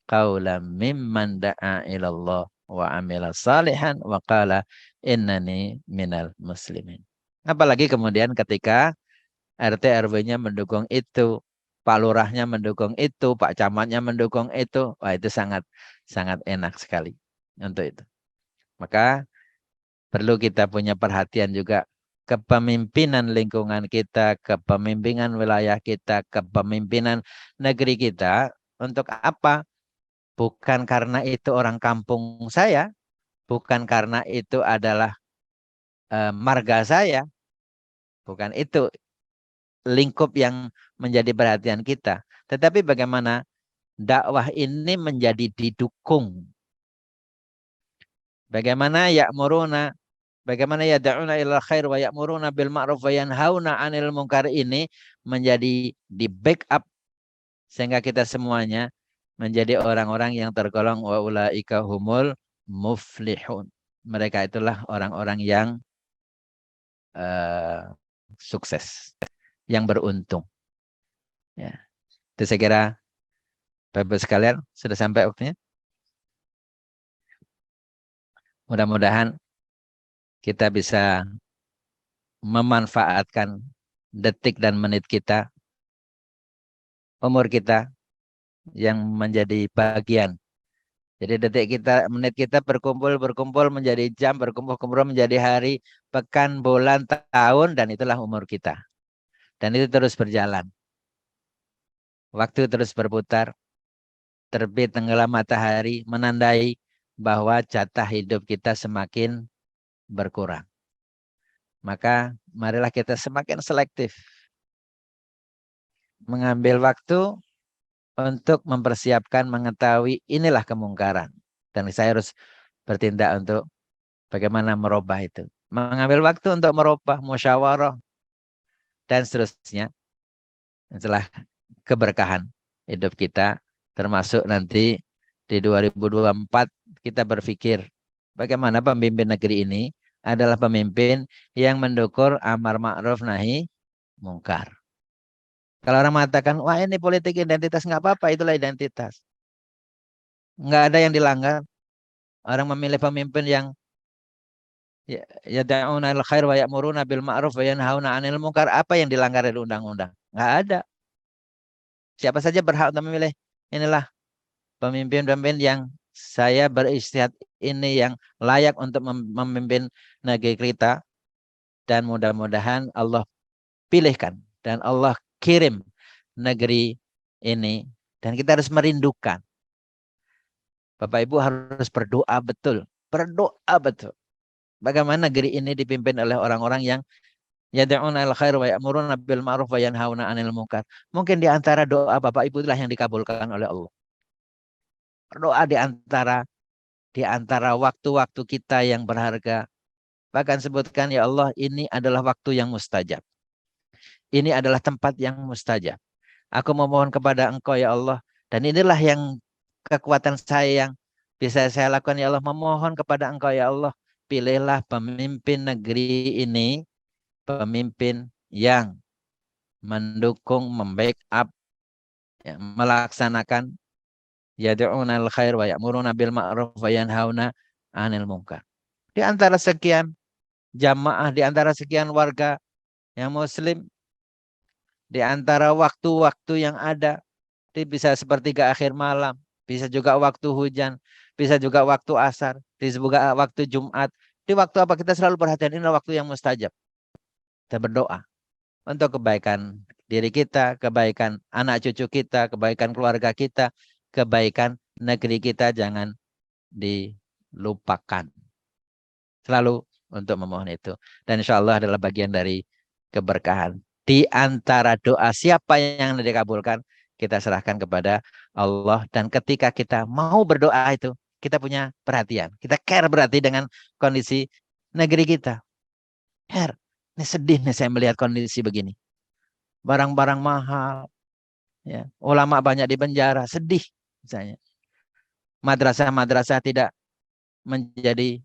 qawlan mimman da'a ilallah wa amila salihan wa qala innani minal muslimin. Apalagi kemudian ketika RT RW-nya mendukung itu, Pak Lurahnya mendukung itu, Pak Camatnya mendukung itu, wah itu sangat enak sekali untuk itu. Maka perlu kita punya perhatian juga kepemimpinan lingkungan kita, kepemimpinan wilayah kita, kepemimpinan negeri kita. Untuk apa? Bukan karena itu orang kampung saya, bukan karena itu adalah marga saya, bukan itu lingkup yang menjadi perhatian kita. Tetapi bagaimana dakwah ini menjadi didukung. Bagaimana yad'una ilal khair wa ya'muruna bil ma'ruf wa yanhauna 'anil munkar ini menjadi di backup sehingga kita semuanya menjadi orang-orang yang tergolong wa ulaika humul muflihun. Mereka itulah orang-orang yang sukses, yang beruntung. Ya. Itu saya kira Bapak sekalian sudah sampai waktunya. Mudah-mudahan kita bisa memanfaatkan detik dan menit kita, umur kita yang menjadi bagian Jadi detik kita, menit kita berkumpul menjadi jam, berkumpul menjadi hari, pekan, bulan, tahun, dan itulah umur kita. Dan itu terus berjalan. Waktu terus berputar, terbit tenggelam matahari, menandai bahwa jatah hidup kita semakin berkurang. Maka marilah kita semakin selektif. Mengambil waktu untuk mempersiapkan, mengetahui inilah kemungkaran. Dan saya harus bertindak untuk bagaimana merubah itu. Mengambil waktu untuk merubah, musyawarah, dan seterusnya. Setelah keberkahan hidup kita, termasuk nanti di 2024 kita berpikir bagaimana pemimpin negeri ini adalah pemimpin yang mendukung amar ma'ruf nahi mungkar. Kalau orang mengatakan, wah ini politik identitas, nggak apa-apa, itulah identitas. Nggak ada yang dilanggar. Orang memilih pemimpin yang yada'una al khair wa ya'muruna bil ma'ruf wa yanhauna 'anil munkar. Apa yang dilanggar dari undang-undang? Nggak ada. Siapa saja berhak untuk memilih. Inilah pemimpin-pemimpin yang saya beristihad ini yang layak untuk memimpin negeri kita. Dan mudah-mudahan Allah pilihkan dan Allah kirim negeri ini. Dan kita harus merindukan. Bapak Ibu harus berdoa betul. Berdoa betul. Bagaimana negeri ini dipimpin oleh orang-orang yang yad'una al khair wa ya'muruna bil ma'ruf wa yanhauna 'anil munkar. Mungkin di antara doa Bapak Ibu itulah yang dikabulkan oleh Allah. Berdoa di antara waktu-waktu kita yang berharga. Bahkan sebutkan, ya Allah, ini adalah waktu yang mustajab. Ini adalah tempat yang mustajab. Aku memohon kepada Engkau, ya Allah. Dan inilah yang kekuatan saya yang bisa saya lakukan, ya Allah. Memohon kepada Engkau, ya Allah. Pilihlah pemimpin negeri ini. Pemimpin yang mendukung, membackup, ya, melaksanakan yad'una al khair wa ya'muruna bil ma'ruf wa yanhauna 'anil munkar. Di antara sekian jamaah, di antara sekian warga yang muslim, di antara waktu-waktu yang ada, bisa sepertiga akhir malam, bisa juga waktu hujan, bisa juga waktu asar, bisa juga waktu Jumat. Di waktu apa kita selalu perhatian, ini waktu yang mustajab. Kita berdoa untuk kebaikan diri kita, kebaikan anak cucu kita, kebaikan keluarga kita, kebaikan negeri kita, jangan dilupakan. Selalu untuk memohon itu. Dan insya Allah adalah bagian dari keberkahan. Di antara doa siapa yang dikabulkan, kita serahkan kepada Allah. Dan ketika kita mau berdoa itu, kita punya perhatian. Kita care berarti dengan kondisi negeri kita. Care. Ini sedih nih saya melihat kondisi begini. Barang-barang mahal. Ya. Ulama banyak di penjara. Sedih misalnya. Madrasah-madrasah tidak menjadi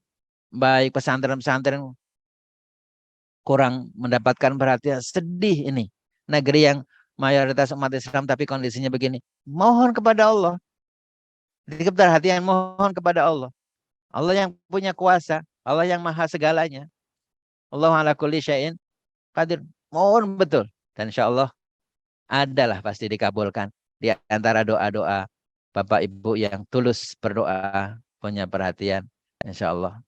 baik, pesantren-pesantren kurang mendapatkan perhatian. Sedih ini. Negeri yang mayoritas umat Islam tapi kondisinya begini. Mohon kepada Allah. Jadi perhatian, mohon kepada Allah. Allah yang punya kuasa. Allah yang maha segalanya. Allah ala kulli syai'in qadir. Mohon betul. Dan insya Allah adalah pasti dikabulkan. Di antara doa-doa Bapak Ibu yang tulus berdoa, punya perhatian. Insya Allah.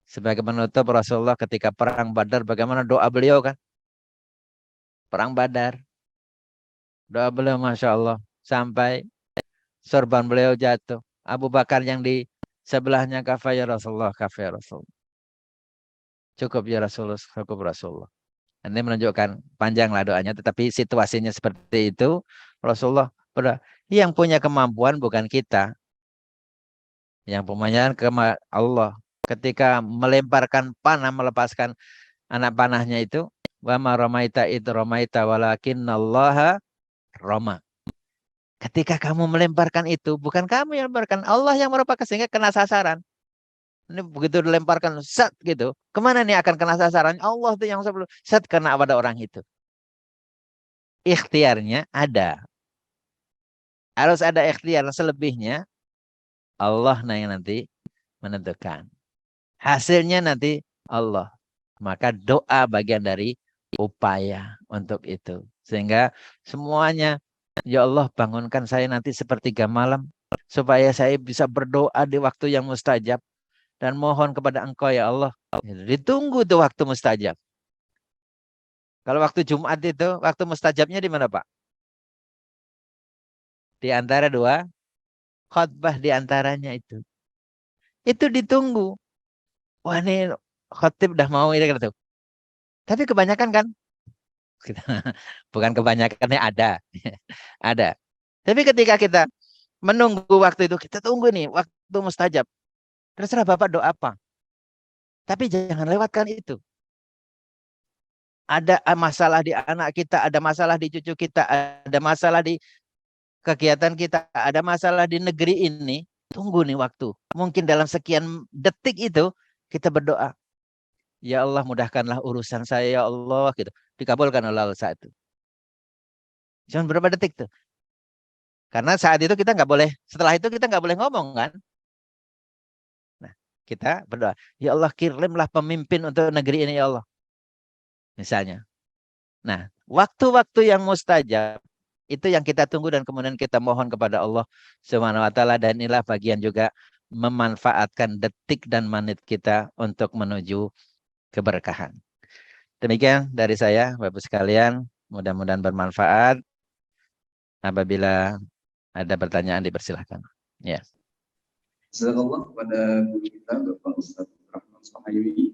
Sebagai penutup, Rasulullah ketika perang Badar, bagaimana doa beliau kan? Perang Badar. Doa beliau Masya Allah. Sampai sorban beliau jatuh. Abu Bakar yang di sebelahnya, kafa ya Rasulullah, kafa ya Rasulullah. Cukup ya Rasulullah, cukup Rasulullah. Ini menunjukkan panjanglah doanya, tetapi situasinya seperti itu. Rasulullah yang punya kemampuan bukan kita. Yang punya Allah. Ketika melemparkan panah, melepaskan anak panahnya itu, wa ma ramaita id ramaita walakinallaha rama. Ketika kamu melemparkan itu, bukan kamu yang melemparkan, Allah yang melepaskan sehingga kena sasaran. Ini begitu dilemparkan, sat gitu. Kemana nih akan kena sasaran? Allah tuh yang sebelum sat kena pada orang itu. Ikhtiarnya ada. Harus ada ikhtiar, selebihnya Allah yang nanti menentukan. Hasilnya nanti Allah. Maka doa bagian dari upaya untuk itu. Sehingga semuanya, ya Allah bangunkan saya nanti sepertiga malam. supaya saya bisa berdoa di waktu yang mustajab dan mohon kepada Engkau ya Allah. Ditunggu tuh waktu mustajab. Kalau waktu Jumat itu, waktu mustajabnya di mana Pak? Di antara dua khutbah di antaranya itu. Itu ditunggu. Wah ini khotib udah mau ini gitu. Tapi kebanyakan kan, bukan kebanyakannya ada. Ada. Tapi ketika kita menunggu waktu itu, kita tunggu nih waktu mustajab. Terserah Bapak doa apa. Tapi jangan lewatkan itu. Ada masalah di anak kita, ada masalah di cucu kita, ada masalah di kegiatan kita, ada masalah di negeri ini. Tunggu nih waktu. Mungkin dalam sekian detik itu kita berdoa. Ya Allah mudahkanlah urusan saya ya Allah gitu. Dikabulkan oleh Allah saat itu. Cuma berapa detik tuh. Karena saat itu kita nggak boleh, setelah itu kita nggak boleh ngomong kan. Nah, kita berdoa. Ya Allah kirimlah pemimpin untuk negeri ini ya Allah. Misalnya. Nah, waktu-waktu yang mustajab itu yang kita tunggu dan kemudian kita mohon kepada Allah Subhanahu wa taala, dan inilah bagian juga memanfaatkan detik dan menit kita untuk menuju keberkahan. Demikian dari saya Bapak sekalian, mudah-mudahan bermanfaat. Apabila ada pertanyaan dipersilahkan. Ya. Jazakallah kepada guru kita Bapak Ustadz Rahman Suhaimi.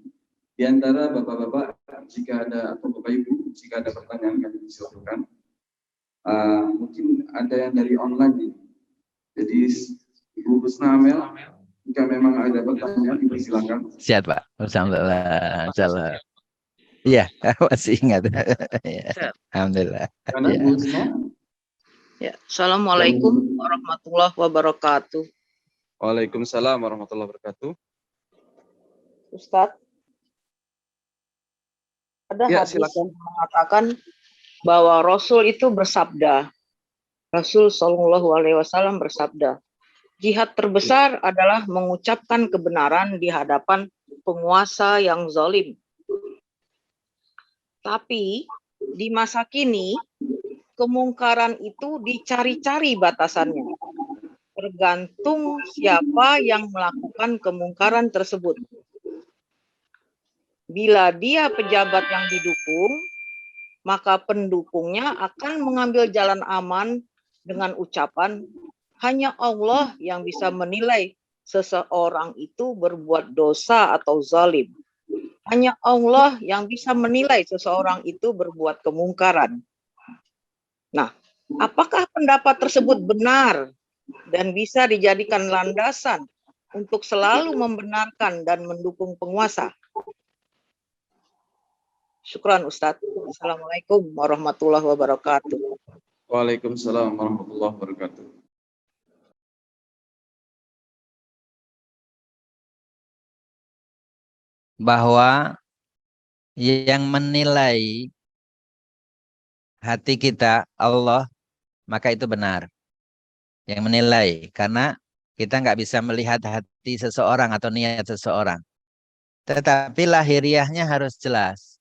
Di antara bapak-bapak jika ada atau bapak ibu jika ada pertanyaan kami silakan. Mungkin ada yang dari online nih. Jadi Ibu Husna Amel, jika memang ada pertanyaan dipersilakan. Siap Pak. Alhamdulillah. Iya, masih ingat. Ya. Alhamdulillah. Karena Ya. Bu Husna. Ya, Assalamualaikum warahmatullahi wabarakatuh. Waalaikumsalam warahmatullahi wabarakatuh. Ustadz, ada Ya, hadis silakan. yang mengatakan bahwa Rasul itu bersabda, Rasul Shallallahu Alaihi Wasallam bersabda, jihad terbesar adalah mengucapkan kebenaran di hadapan penguasa yang zalim. Tapi di masa kini kemungkaran itu dicari-cari batasannya, tergantung siapa yang melakukan kemungkaran tersebut. Bila dia pejabat yang didukung, maka pendukungnya akan mengambil jalan aman dengan ucapan, hanya Allah yang bisa menilai seseorang itu berbuat dosa atau zalim. Hanya Allah yang bisa menilai seseorang itu berbuat kemungkaran. Nah, apakah pendapat tersebut benar dan bisa dijadikan landasan untuk selalu membenarkan dan mendukung penguasa? Syukran Ustadz. Assalamualaikum warahmatullahi wabarakatuh. Waalaikumsalam warahmatullahi wabarakatuh. Bahwa yang menilai hati kita Allah, maka itu benar. Yang menilai, karena kita nggak bisa melihat hati seseorang atau niat seseorang. Tetapi lahiriahnya harus jelas.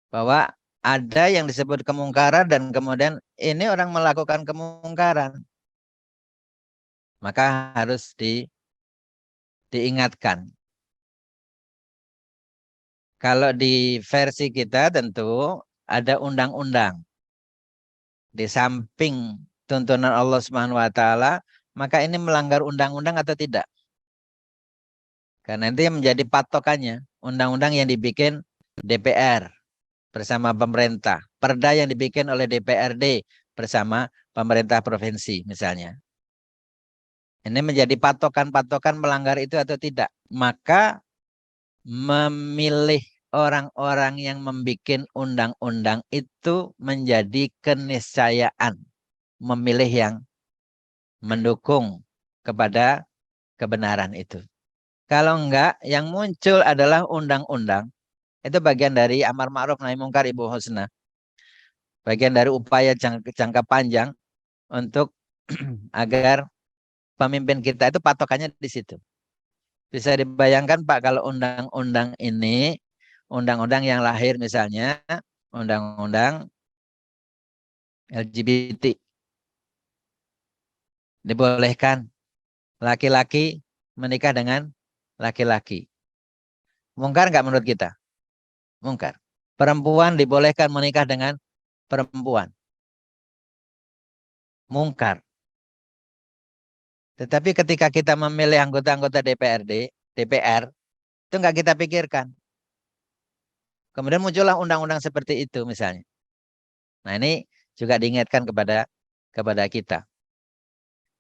Bahwa ada yang disebut kemungkaran dan kemudian ini orang melakukan kemungkaran. Maka harus diingatkan. Kalau di versi kita tentu ada undang-undang. Di samping tuntunan Allah Subhanahu wa taala, maka ini melanggar undang-undang atau tidak? Karena nanti yang menjadi patokannya undang-undang yang dibikin DPR bersama pemerintah, perda yang dibikin oleh DPRD bersama pemerintah provinsi misalnya. Ini menjadi patokan-patokan melanggar itu atau tidak. Maka memilih orang-orang yang membikin undang-undang itu menjadi keniscayaan. Memilih yang mendukung kepada kebenaran itu. Kalau enggak, yang muncul adalah undang-undang. Itu bagian dari amar ma'ruf nahi mungkar Ibu Husna. Bagian dari upaya jangka panjang untuk agar pemimpin kita itu patokannya di situ. Bisa dibayangkan Pak, kalau undang-undang ini, undang-undang yang lahir misalnya, undang-undang LGBT. dibolehkan laki-laki menikah dengan laki-laki. Mungkar nggak menurut kita? Mungkar. Perempuan dibolehkan menikah dengan perempuan. Mungkar. Tetapi ketika kita memilih anggota-anggota DPR, itu nggak kita pikirkan. Kemudian muncullah undang-undang seperti itu misalnya. Nah ini juga diingatkan kepada kita.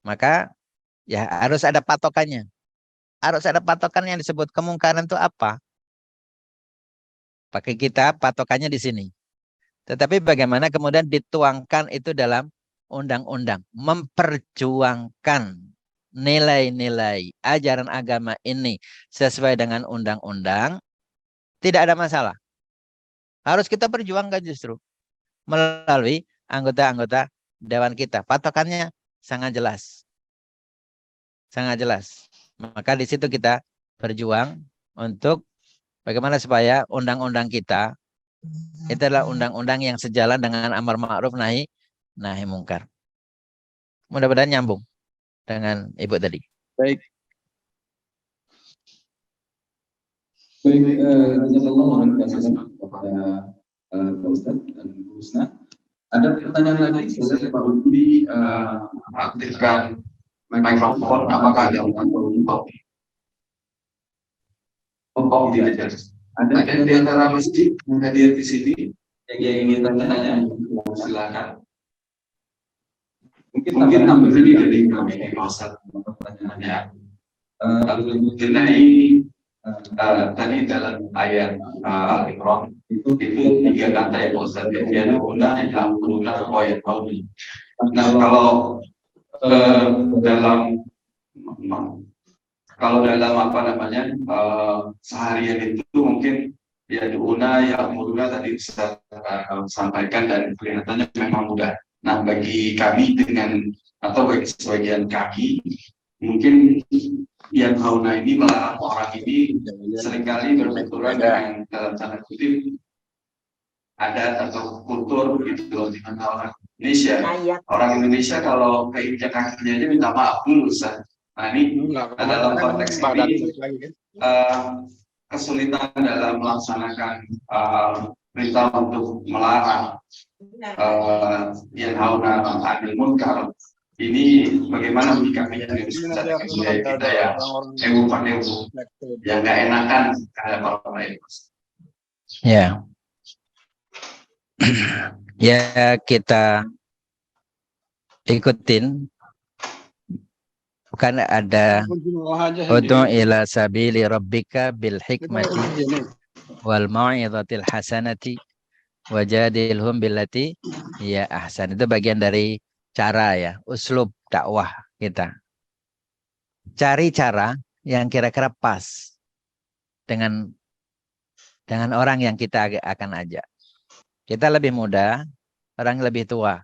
Maka ya harus ada patokannya. Harus ada patokannya yang disebut kemungkaran itu apa? Pakai kita patokannya di sini. Tetapi bagaimana kemudian dituangkan itu dalam undang-undang. Memperjuangkan nilai-nilai ajaran agama ini sesuai dengan undang-undang. Tidak ada masalah. Harus kita perjuangkan justru. Melalui anggota-anggota dewan kita. Patokannya sangat jelas. Sangat jelas. Maka di situ kita berjuang untuk bagaimana supaya undang-undang kita itu adalah undang-undang yang sejalan dengan amar ma'ruf nahi mungkar. Mudah-mudahan nyambung dengan Ibu tadi. Baik. Baik, jazakallahu khairan kepada Pak Ustadz dan Bu Husna. Ada pertanyaan lagi dari Pak Budi, aktifkan mikrofon, apakah ada Oh, tidak. Ada di antara masjid yang hadir di sini yang ingin tanya, silakan. Mungkin nambah ini dari kami di masa pertanyaannya. Mengenai tadi dalam ayat Al-Imran itu 3 kata yang Ustaz dia menggunakan yang menggunakan ayat Al-Imran. Nah dalam apa namanya seharian itu mungkin ya diuna ya muduna tadi bisa sampaikan dan kelihatannya memang mudah. Nah bagi kami atau bagi sebagian kami mungkin yang hauna ini melarang orang ini seringkali berbenturan dengan dalam tanda kutip adat atau kultur gitu loh di mana orang Indonesia kalau keinjak kakinya aja minta maaf dulu Ustaz. Nah ini dalam konteks ini kesulitan dalam melaksanakan perintah untuk melarang yang hauna anil munkar ini bagaimana menyikapinya dengan budaya kita ya yang nggak enakan terhadap orang lain. Ya. Ya kita ikutin. Bukan ada ud'u ila sabili rabbika bil hikmati wal mau'izatil hasanati wajadilhum billati ya ahsan. Itu bagian dari cara ya, uslub dakwah kita. Cari cara yang kira-kira pas dengan orang yang kita akan ajak. Kita lebih muda, orang lebih tua.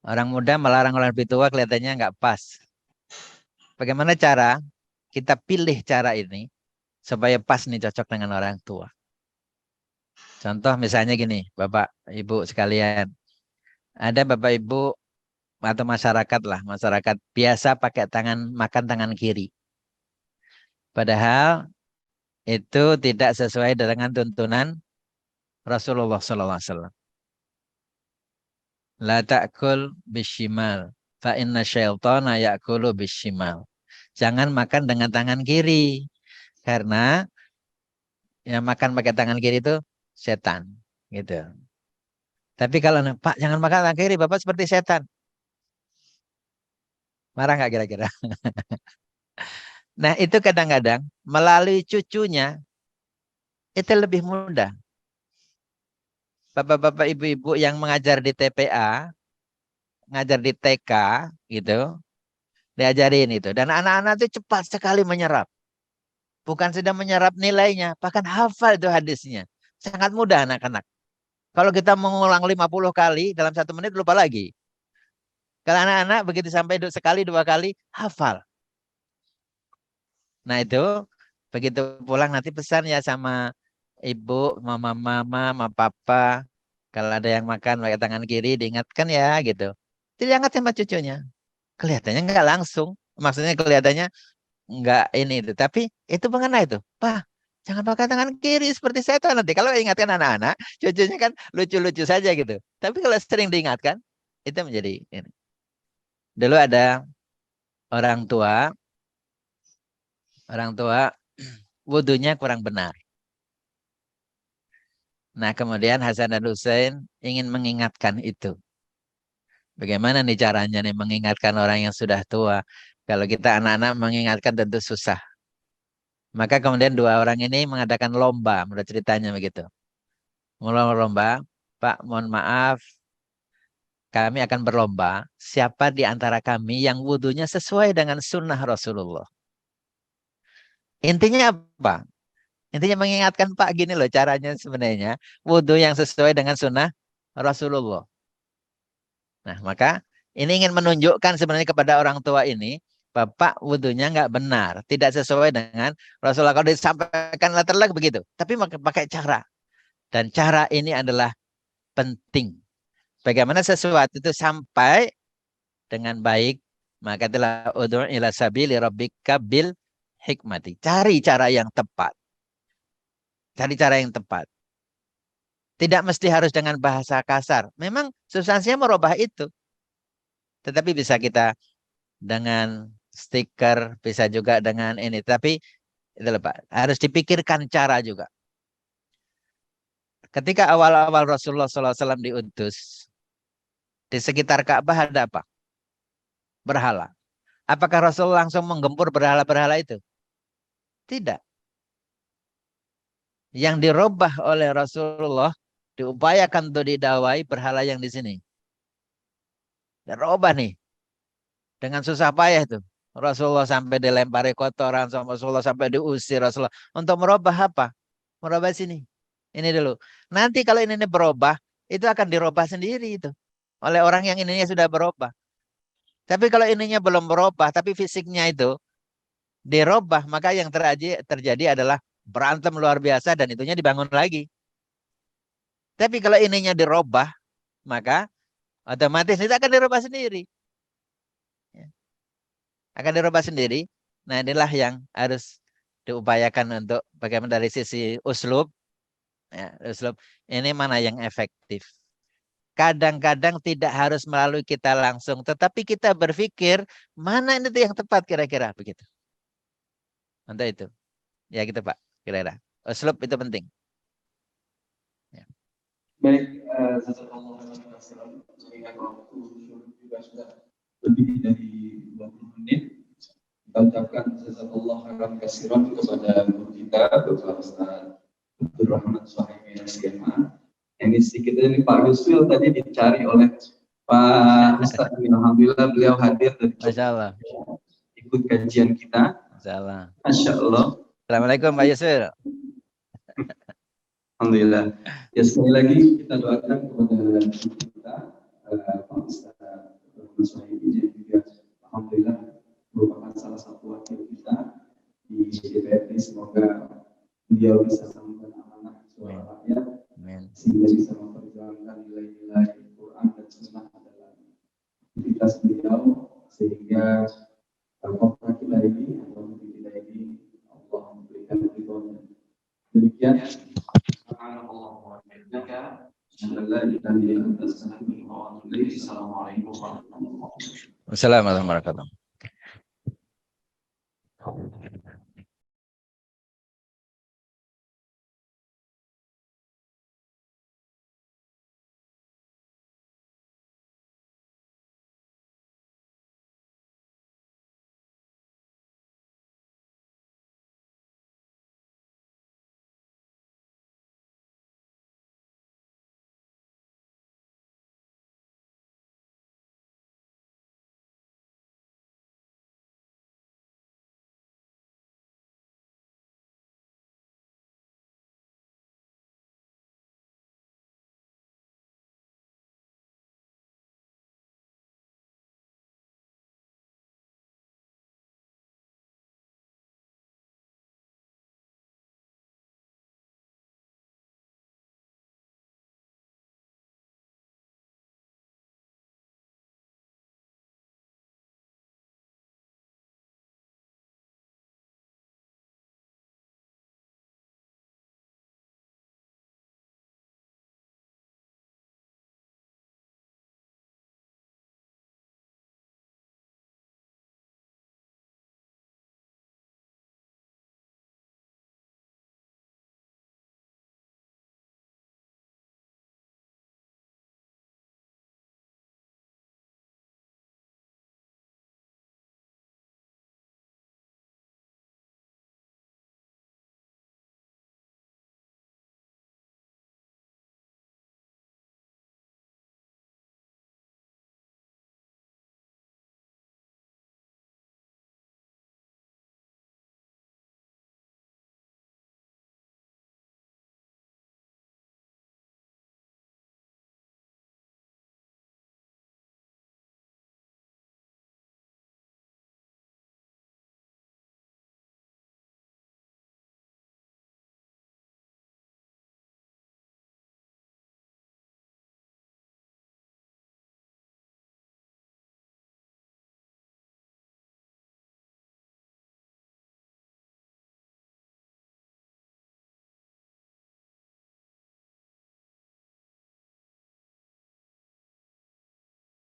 Orang muda melarang orang lebih tua kelihatannya nggak pas. Bagaimana cara kita pilih cara ini supaya pas nih cocok dengan orang tua. Contoh misalnya gini, Bapak, Ibu sekalian. Ada Bapak, Ibu atau masyarakat lah, masyarakat biasa pakai makan tangan kiri. Padahal itu tidak sesuai dengan tuntunan Rasulullah SAW. La ta'kul bishimal. Fa inna syaitana ya'kulu bishimal. Jangan makan dengan tangan kiri. Karena yang makan pakai tangan kiri itu setan. Gitu. Tapi kalau Pak jangan makan tangan kiri, Bapak seperti setan. Marah nggak kira-kira? Nah itu kadang-kadang melalui cucunya itu lebih mudah. Bapak-bapak, ibu-ibu yang mengajar di TPA, ngajar di TK, gitu, diajarin itu. Dan anak-anak itu cepat sekali menyerap. Bukan sedang menyerap nilainya, bahkan hafal itu hadisnya. Sangat mudah anak-anak. Kalau kita mengulang 50 kali, dalam 1 menit lupa lagi. Kalau anak-anak begitu sampai sekali, 2 kali, hafal. Nah itu, begitu pulang nanti pesan ya sama ibu, mama, sama papa. Kalau ada yang makan pakai tangan kiri, diingatkan ya gitu. Diingat sama cucunya. Kelihatannya nggak langsung. Maksudnya kelihatannya nggak ini itu. Tapi itu mengena itu. Pak, jangan pakai tangan kiri seperti setan nanti. Kalau ingatkan anak-anak, cucunya kan lucu-lucu saja gitu. Tapi kalau sering diingatkan, itu menjadi ini. Dulu ada orang tua wudhunya kurang benar. Nah, kemudian Hasan dan Hussein ingin mengingatkan itu. Bagaimana nih caranya nih mengingatkan orang yang sudah tua? Kalau kita anak-anak mengingatkan tentu susah. Maka kemudian dua orang ini mengadakan lomba, menurut ceritanya begitu. Mulai lomba, Pak, mohon maaf, kami akan berlomba. Siapa di antara kami yang wudhunya sesuai dengan sunnah Rasulullah? Intinya apa? Intinya mengingatkan Pak gini loh caranya sebenarnya. Wudhu yang sesuai dengan sunnah Rasulullah. Nah, maka ini ingin menunjukkan sebenarnya kepada orang tua ini, Bapak wudhunya nggak benar, tidak sesuai dengan Rasulullah. Kalau disampaikan latar begitu, tapi pakai cara. Dan cara ini adalah penting. Bagaimana sesuatu itu sampai dengan baik, maka telah udhur ila sabili rabbika bil hikmati. Cari cara yang tepat. Cari cara yang tepat. Tidak mesti harus dengan bahasa kasar. Memang substansinya merubah itu. Tetapi bisa kita dengan stiker, bisa juga dengan ini. Tapi itu Pak, harus dipikirkan cara juga. Ketika awal-awal Rasulullah SAW diutus, di sekitar Ka'bah ada apa? Berhala. Apakah Rasul langsung menggempur berhala-berhala itu? Tidak. Yang dirubah oleh Rasulullah, diupayakan untuk didawai berhala yang di sini. Dirubah nih. Dengan susah payah itu. Rasulullah sampai dilempari kotoran, Rasulullah sampai diusir Rasulullah. Untuk merubah apa? Merubah sini. Ini dulu. Nanti kalau ini berubah, itu akan dirubah sendiri itu. Oleh orang yang ininya sudah berubah. Tapi kalau ininya belum berubah, tapi fisiknya itu dirubah, maka yang terjadi adalah berantem luar biasa dan itunya dibangun lagi. Tapi kalau ininya dirubah, maka otomatis itu akan dirubah sendiri. Akan dirubah sendiri. Nah, inilah yang harus diupayakan untuk bagaimana dari sisi uslub. Ya, uslub ini mana yang efektif. Kadang-kadang tidak harus melalui kita langsung, tetapi kita berpikir mana ini yang tepat kira-kira begitu. Untuk itu. Ya gitu Pak, kira-kira. Uslub itu penting. Ya. Baik, mengingat waktu juga sudah lebih dari 20 menit. Kita ucapkan jazakallahu khairan katsiran kepada guru kita, Bapak Ustaz Abdul Rahman Suhaimi SGMA. Ini sedikit ini Pak Yusril tadi dicari oleh Pak Ustaz. Alhamdulillah beliau hadir dan Masya Allah. ikut kajian kita. Masya Allah. Masya Allah. Assalamualaikum Pak Yusril. Alhamdulillah. Ya sekali lagi kita doakan kepada kita Pak Ustaz Abdul Suhaimi yang juga alhamdulillah merupakan salah satu wakil kita di DPRD. Semoga beliau bisa sampaikan amanah suara rakyat sehingga bisa memperjuangkan nilai-nilai Quran dan Sunnah dalam aktivitas beliau, sehingga kota kita ini atau negeri kita ini Allah memberikan ridhonya. Demikian. Assalamualaikum warahmatullahi wabarakatuh.